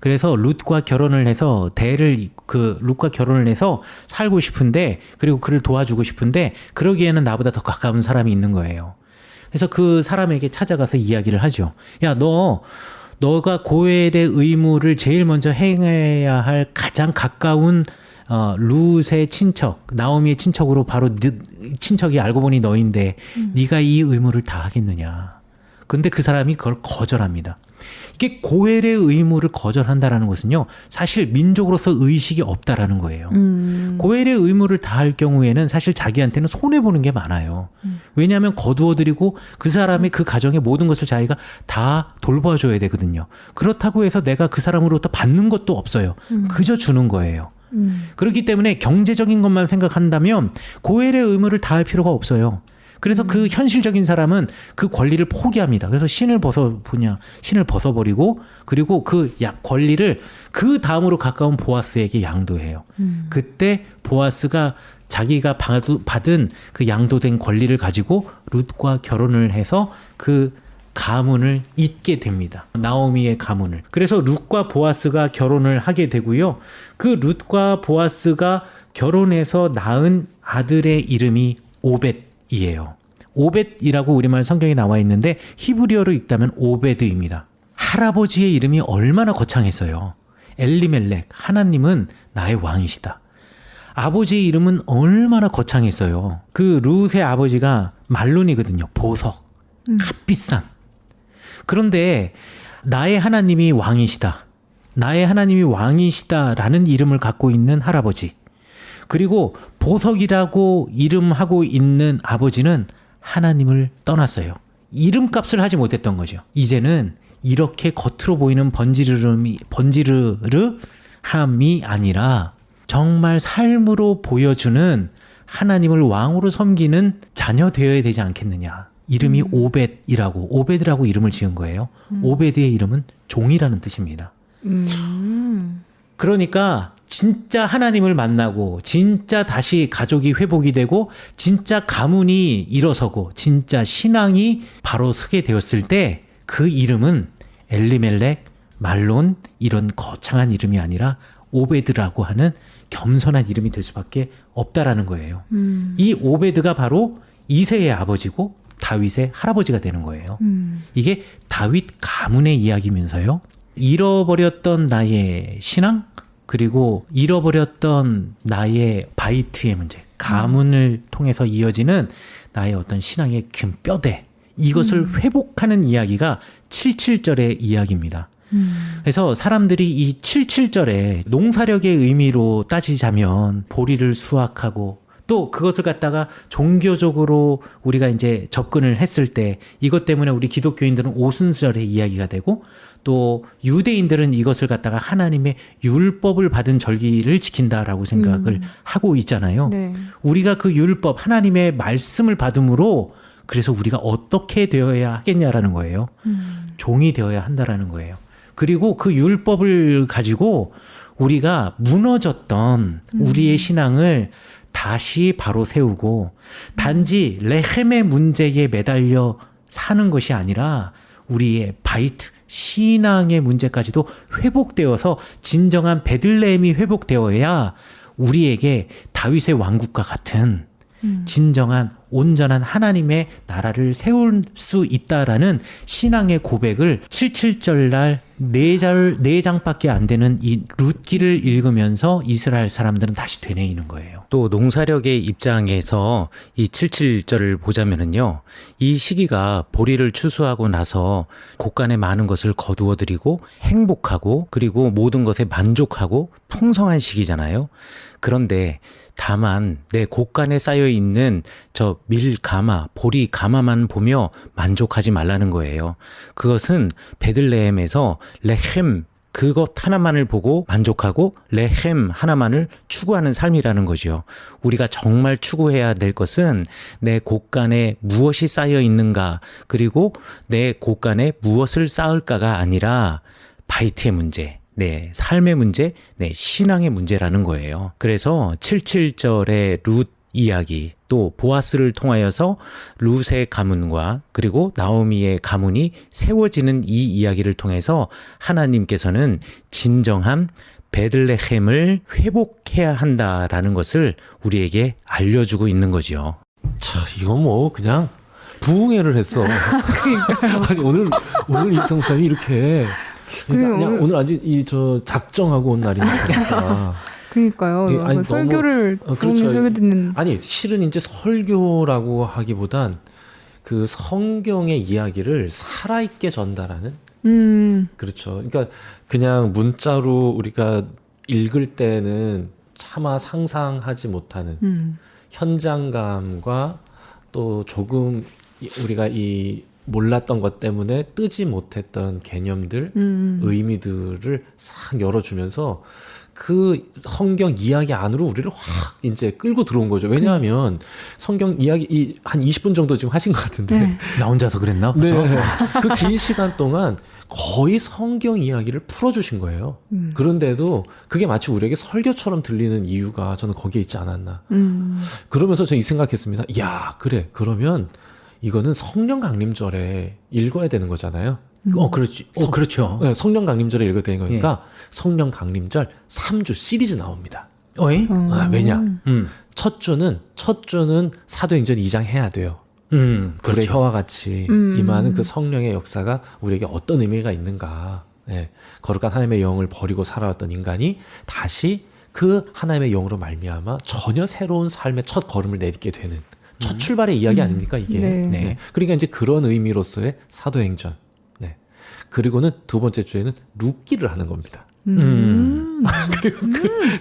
A: 그래서 룻과 결혼을 해서 룻과 결혼을 해서 살고 싶은데, 그리고 그를 도와주고 싶은데, 그러기에는 나보다 더 가까운 사람이 있는 거예요. 그래서 그 사람에게 찾아가서 이야기를 하죠. 야, 너가 고엘의 의무를 제일 먼저 행해야 할 가장 가까운 룻의 친척, 나오미의 친척으로 바로 친척이 알고 보니 너인데 네가 이 의무를 다 하겠느냐. 근데 그 사람이 그걸 거절합니다. 이게 고엘의 의무를 거절한다라는 것은요, 사실 민족으로서 의식이 없다라는 거예요. 고엘의 의무를 다할 경우에는 사실 자기한테는 손해보는 게 많아요. 왜냐하면 거두어들이고 그 사람의 그 가정의 모든 것을 자기가 다 돌봐줘야 되거든요. 그렇다고 해서 내가 그 사람으로부터 받는 것도 없어요. 그저 주는 거예요. 그렇기 때문에 경제적인 것만 생각한다면 고엘의 의무를 다할 필요가 없어요. 그래서 그 현실적인 사람은 그 권리를 포기합니다. 그래서 신을 벗어버리고, 그리고 그 권리를 그 다음으로 가까운 보아스에게 양도해요. 그때 보아스가 자기가 받은 그 양도된 권리를 가지고 룻과 결혼을 해서 그 가문을 잇게 됩니다. 나오미의 가문을. 그래서 룻과 보아스가 결혼을 하게 되고요. 그 룻과 보아스가 결혼해서 낳은 아들의 이름이 오벳이에요. 오벳이라고 우리말 성경에 나와 있는데 히브리어로 읽다면 오베드입니다. 할아버지의 이름이 얼마나 거창했어요. 엘리멜렉, 하나님은 나의 왕이시다. 아버지의 이름은 얼마나 거창했어요. 그 룻의 아버지가 말론이거든요. 보석, 값비싼. 그런데 나의 하나님이 왕이시다. 나의 하나님이 왕이시다라는 이름을 갖고 있는 할아버지. 그리고 보석이라고 이름하고 있는 아버지는 하나님을 떠났어요. 이름값을 하지 못했던 거죠. 이제는 이렇게 겉으로 보이는 번지르르함이 아니라 정말 삶으로 보여주는 하나님을 왕으로 섬기는 자녀 되어야 되지 않겠느냐. 이름이 오벳이라고 이름을 지은 거예요. 오벳의 이름은 종이라는 뜻입니다. 그러니까 진짜 하나님을 만나고 진짜 다시 가족이 회복이 되고 진짜 가문이 일어서고 진짜 신앙이 바로 서게 되었을 때 그 이름은 엘리멜렉, 말론 이런 거창한 이름이 아니라 오베드라고 하는 겸손한 이름이 될 수밖에 없다라는 거예요. 이 오베드가 바로 이새의 아버지고 다윗의 할아버지가 되는 거예요. 이게 다윗 가문의 이야기면서요. 잃어버렸던 나의 신앙 그리고 잃어버렸던 나의 바이트의 문제, 가문을 통해서 이어지는 나의 어떤 신앙의 큰 뼈대, 이것을 회복하는 이야기가 77절의 이야기입니다. 그래서 사람들이 이 77절에 농사력의 의미로 따지자면 보리를 수확하고 또 그것을 갖다가 종교적으로 우리가 이제 접근을 했을 때 이것 때문에 우리 기독교인들은 오순절의 이야기가 되고 또 유대인들은 이것을 갖다가 하나님의 율법을 받은 절기를 지킨다라고 생각을 하고 있잖아요.
F: 네.
A: 우리가 그 율법 하나님의 말씀을 받음으로 그래서 우리가 어떻게 되어야 하겠냐라는 거예요. 종이 되어야 한다라는 거예요. 그리고 그 율법을 가지고 우리가 무너졌던 우리의 신앙을 다시 바로 세우고 단지 레헴의 문제에 매달려 사는 것이 아니라 우리의 바이트, 신앙의 문제까지도 회복되어서 진정한 베들레헴이 회복되어야 우리에게 다윗의 왕국과 같은 진정한 온전한 하나님의 나라를 세울 수 있다라는 신앙의 고백을 77절 날 4장밖에 안 되는 이 룻기를 읽으면서 이스라엘 사람들은 다시 되뇌이는 거예요. 또 농사력의 입장에서 이 77절을 보자면은요. 이 시기가 보리를 추수하고 나서 곳간에 많은 것을 거두어들이고 행복하고 그리고 모든 것에 만족하고 풍성한 시기잖아요. 그런데 다만 내 곳간에 쌓여 있는 저 밀가마, 보리 가마만 보며 만족하지 말라는 거예요. 그것은 베들레헴에서 레헴 그것 하나만을 보고 만족하고 레헴 하나만을 추구하는 삶이라는 거죠. 우리가 정말 추구해야 될 것은 내 곳간에 무엇이 쌓여 있는가 그리고 내 곳간에 무엇을 쌓을까가 아니라 바이트의 문제, 내 삶의 문제, 내 신앙의 문제라는 거예요. 그래서 77절의 룻 이야기 또 보아스를 통하여서 룻의 가문과 그리고 나오미의 가문이 세워지는 이 이야기를 통해서 하나님께서는 진정한 베들레헴을 회복해야 한다라는 것을 우리에게 알려주고 있는 거죠.
B: 자, 이거 뭐 그냥 부흥회를 했어. 아니 오늘 이성삼이 이렇게 그냥 오늘 아직 저 작정하고 온 날이니까.
F: 그러니까요.
B: 예, 아니,
F: 설교를
B: 그렇죠.
F: 설교 듣는
B: 아니 실은 이제 설교라고 하기보단 그 성경의 이야기를 살아있게 전달하는. 그렇죠. 그러니까 그냥 문자로 우리가 읽을 때는 차마 상상하지 못하는 현장감과 또 조금 우리가 이 몰랐던 것 때문에 뜨지 못했던 개념들, 의미들을 싹 열어주면서 그 성경 이야기 안으로 우리를 확 이제 끌고 들어온 거죠. 왜냐하면 성경 이야기 한 20분 정도 지금 하신 것 같은데.
F: 네.
A: 나 혼자서 그랬나?
B: 네.
A: 벌써?
B: 그 긴 시간 동안 거의 성경 이야기를 풀어주신 거예요. 그런데도 그게 마치 우리에게 설교처럼 들리는 이유가 저는 거기에 있지 않았나. 그러면서 저는 이 생각했습니다. 야, 그래. 그러면 이거는 성령 강림절에 읽어야 되는 거잖아요.
A: 그렇지. 그렇죠.
B: 네, 성령 강림절에 읽어야 되는 거니까 성령 강림절 3주 시리즈 나옵니다.
A: 어이?
B: 왜냐? 첫 주는 사도행전 2장 해야 돼요. 불의
A: 그렇죠.
B: 혀와 같이 임하는 그 성령의 역사가 우리에게 어떤 의미가 있는가. 네, 거룩한 하나님의 영을 버리고 살아왔던 인간이 다시 그 하나님의 영으로 말미암아 전혀 새로운 삶의 첫 걸음을 내딛게 되는 첫 출발의 이야기 아닙니까 이게.
F: 네.
B: 네. 그러니까 이제 그런 의미로서의 사도행전. 네. 그리고는 두 번째 주에는 룻기를 하는 겁니다.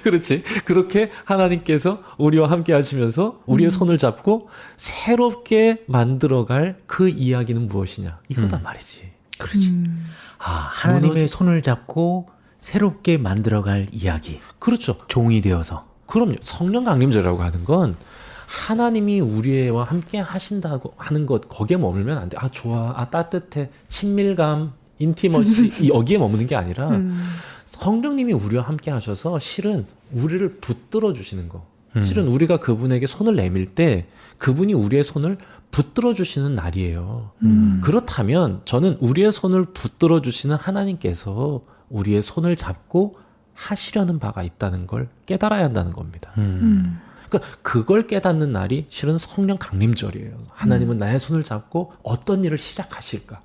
B: 그렇지. 그렇게 하나님께서 우리와 함께 하시면서 우리의 손을 잡고 새롭게 만들어갈 그 이야기는 무엇이냐? 이거단 말이지.
A: 그렇지. 하나님의 손을 잡고 새롭게 만들어갈 이야기.
B: 그렇죠.
A: 종이 되어서.
B: 그럼요. 성령 강림절이라고 하는 건 하나님이 우리와 함께 하신다고 하는 것 거기에 머물면 안 돼. 아 좋아, 아 따뜻해, 친밀감, 인티머시 여기에 머무는 게 아니라 성령님이 우리와 함께 하셔서 실은 우리를 붙들어 주시는 거. 실은 우리가 그분에게 손을 내밀 때 그분이 우리의 손을 붙들어 주시는 날이에요. 그렇다면 저는 우리의 손을 붙들어 주시는 하나님께서 우리의 손을 잡고 하시려는 바가 있다는 걸 깨달아야 한다는 겁니다. 그러니까 그걸 깨닫는 날이 실은 성령 강림절이에요. 하나님은 나의 손을 잡고 어떤 일을 시작하실까?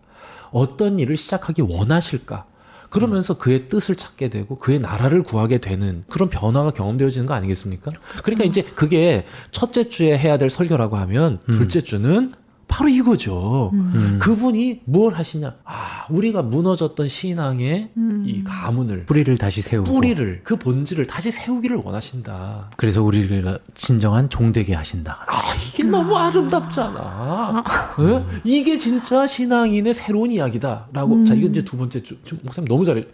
B: 어떤 일을 시작하기 원하실까? 그러면서 그의 뜻을 찾게 되고 그의 나라를 구하게 되는 그런 변화가 경험되어지는 거 아니겠습니까? 그러니까 이제 그게 첫째 주에 해야 될 설교라고 하면 둘째 주는 바로 이거죠. 그분이 뭘 하시냐? 아, 우리가 무너졌던 신앙의 이 가문을
A: 뿌리를 다시 세우고.
B: 뿌리를 그 본질을 다시 세우기를 원하신다.
A: 그래서 우리가 진정한 종되게 하신다.
B: 아, 이게 너무 아름답잖아. 예? 이게 진짜 신앙인의 새로운 이야기다라고. 자, 이건 이제 두 번째 주. 지금 목사님 너무 잘해.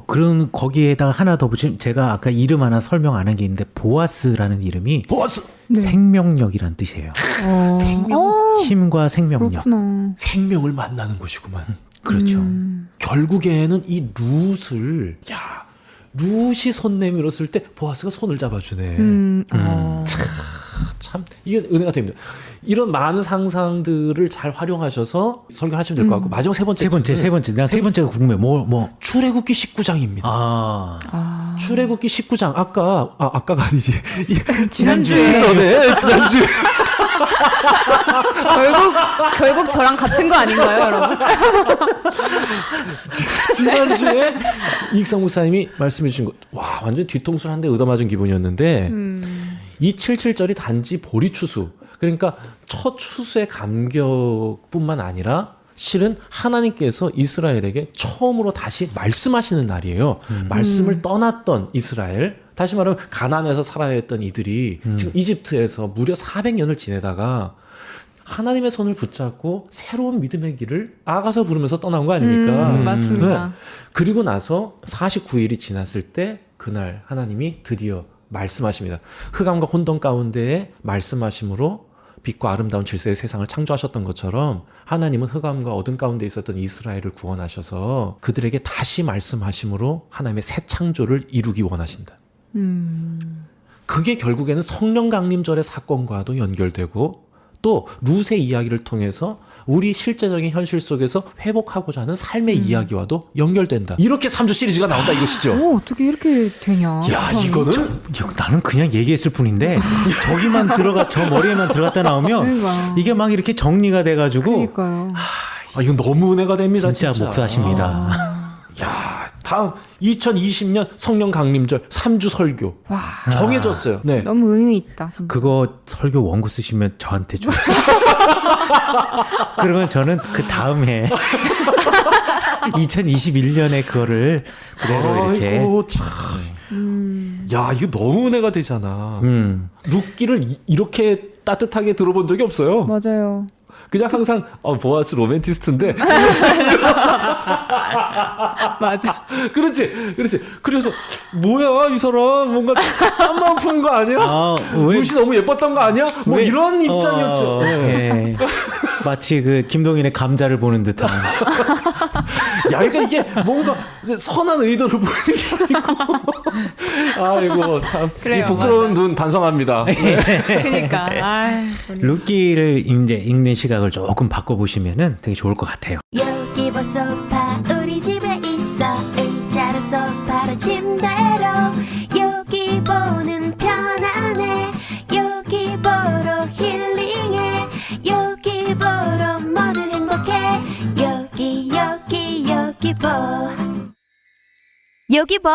A: 그런 거기에다가 하나 더 붙이면 제가 아까 이름 하나 설명 안 한 게 있는데 보아스라는 이름이
B: 보아스.
A: 생명력이란 뜻이에요. 힘과 생명력.
F: 그렇구나.
B: 생명을 만나는 곳이구만.
A: 그렇죠.
B: 결국에는 이 룻을 룻이 손 내밀었을 때 보아스가 손을 잡아주네. 참 이게 은혜가 됩니다. 이런 많은 상상들을 잘 활용하셔서 설교하시면 될 것 같고 마지막 세 번째.
A: 내가 세 번째가 궁금해. 뭐.
B: 출애굽기 19장입니다. 출애굽기 19장 아까가 아니지.
F: 지난주에
B: 지난주에
F: 결국 저랑 같은 거 아닌가요, 여러분?
B: 지난주에 이익상 목사님이 말씀해 주신 것, 와 완전 뒤통수를 한 대 얻어맞은 기분이었는데 이 77절이 단지 보리추수, 그러니까 첫 추수의 감격뿐만 아니라 실은 하나님께서 이스라엘에게 처음으로 다시 말씀하시는 날이에요. 말씀을 떠났던 이스라엘, 다시 말하면 가나안에서 살아야 했던 이들이 지금 이집트에서 무려 400년을 지내다가 하나님의 손을 붙잡고 새로운 믿음의 길을 아가서 부르면서 떠나온 거 아닙니까?
C: 맞습니다.
B: 네. 그리고 나서 49일이 지났을 때 그날 하나님이 드디어 말씀하십니다. 흑암과 혼돈 가운데에 말씀하심으로 빛과 아름다운 질서의 세상을 창조하셨던 것처럼 하나님은 흑암과 어둠 가운데 있었던 이스라엘을 구원하셔서 그들에게 다시 말씀하심으로 하나님의 새 창조를 이루기 원하신다. 그게 결국에는 성령 강림절의 사건과도 연결되고 또 룻의 이야기를 통해서 우리 실제적인 현실 속에서 회복하고자 하는 삶의 이야기와도 연결된다. 이렇게 3주 시리즈가 나온다 이것이죠.
F: 어떻게 이렇게 되냐?
B: 야, 이거는
A: 나는 그냥 얘기했을 뿐인데 저기만 저 머리에만 들어갔다 나오면
F: 그러니까.
A: 이게 막 이렇게 정리가 돼가지고
F: 그러니까요.
B: 이건 너무 은혜가 됩니다.
A: 진짜 목사십니다.
B: 야, 다음 2020년 성령 강림절 3주 설교 정해졌어요. 네.
F: 너무 의미 있다. 진짜.
A: 그거 설교 원고 쓰시면 저한테 좀. 그러면 저는 그 다음에 2021년에 그거를 그대로 이렇게.
B: 아이고, 참. 야, 이거 너무 은혜가 되잖아. 룻기를 이렇게 따뜻하게 들어본 적이 없어요.
F: 맞아요.
B: 그냥 항상 보아스 로맨티스트인데.
C: 맞아.
B: 그렇지. 그래서 뭐야 이 사람 뭔가 딴마음 푸는 거 아니야? 룻이 너무 예뻤던 거 아니야? 뭐
A: 왜?
B: 이런 입장이었죠.
A: 네. 마치 그 김동인의 감자를 보는 듯한.
B: 야, 그러니까 이게 뭔가 선한 의도를 보이는 게 아니고. 아이고 참.
C: 그래요,
B: 이 부끄러운 눈 반성합니다.
C: 그러니까.
A: 룻기를 이제 읽는 시각을 조금 바꿔보시면은 되게 좋을 것 같아요.
G: 여기 봐 소파 우리 집에 있어 의자로 소파로 침대로 여기 보는 편안해 여기 보러 힐링해 여기 보러 모두 행복해 여기 보 여기 보